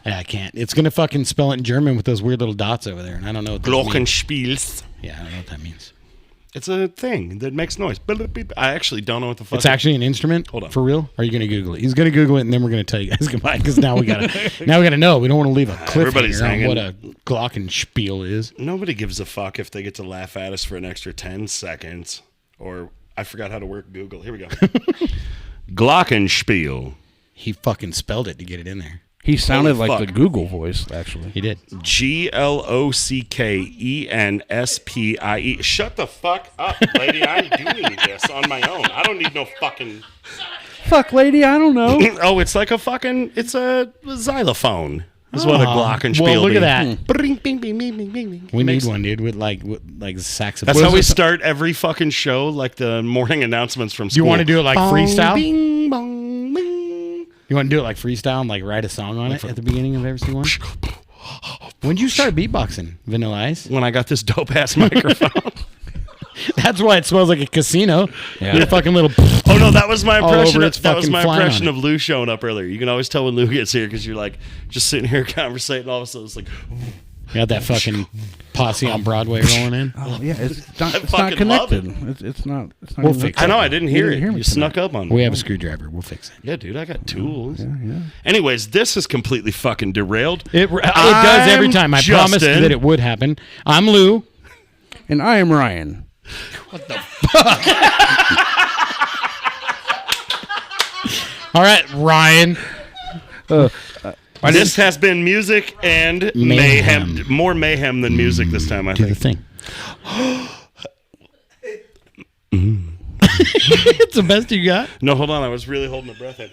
Yeah, I can't. It's gonna fucking spell it in German with those weird little dots over there, and I don't know what those mean. Glockenspiels. Yeah, I don't know what that means. It's a thing that makes noise. I actually don't know what the fuck. It's actually an instrument. Hold on. For real? Or are you gonna Google it? He's gonna Google it, and then we're gonna tell you guys goodbye because now we gotta know. We don't want to leave a Everybody's cliffhanger on hanging. what a glockenspiel is. Nobody gives a fuck if they get to laugh at us for an extra 10 seconds. Or I forgot how to work Google. Here we go. Glockenspiel. He fucking spelled it to get it in there. He sounded Holy like fuck. the Google voice, actually. He did. Glockenspiel. Shut the fuck up, lady. I'm doing this on my own. I don't need no fucking. Fuck, lady, I don't know. Oh, it's like it's a xylophone. Is what a glockenspiel Well, look be. at that. Bing, bing, bing, bing, bing, bing. We Makes- need one, dude, with like saxophone. That's how we start every fucking show, like the morning announcements from school. You want to do it like freestyle? Bing, bong, bing. You want to do it like freestyle and like write a song on it at the beginning of every single one? When did you start beatboxing, Vanilla Ice? When I got this dope ass microphone. That's why it smells like a casino. Yeah. Your fucking little. Oh no, that was my All impression. over its That was fucking my flying impression on it. of Lou showing up earlier. You can always tell when Lou gets here because you're like just sitting here conversating. All of a sudden, it's like Got that fucking posse on Broadway rolling in. Oh, yeah, it's not fucking love connected. It's not. We'll even fix hooked I know up. I didn't hear it. me You snuck up on me. We have a screwdriver. We'll fix it. Yeah, dude, I got tools. Yeah. Anyways, this is completely fucking derailed. It does every I'm time. I promised Justin. that it would happen. I'm Lou. And I am Ryan. All right, Ryan. This has been music and Mayhem. mayhem. More mayhem than music this time, I Do the think. thing. It's the best you got. No, hold on. I was really holding my breath in.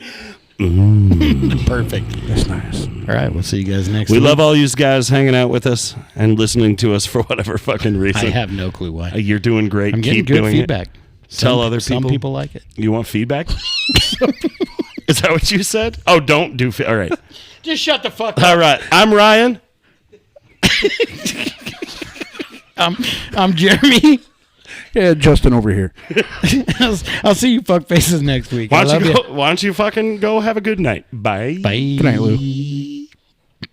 Perfect. That's nice. All right, we'll see you guys next We week. love all you guys hanging out with us and listening to us for whatever fucking I reason. have no clue why. You're doing great. I'm getting Keep good doing feedback. Tell other Some people. people like it. it. You want feedback? Is that what you said? Oh, don't do. All right. Just shut the fuck up. All right. I'm Ryan. I'm Jeremy. Yeah, Justin over here. I'll see you fuck faces next week. Why I love don't you. you fucking go have a good night? Bye. Bye. Good night, Lou.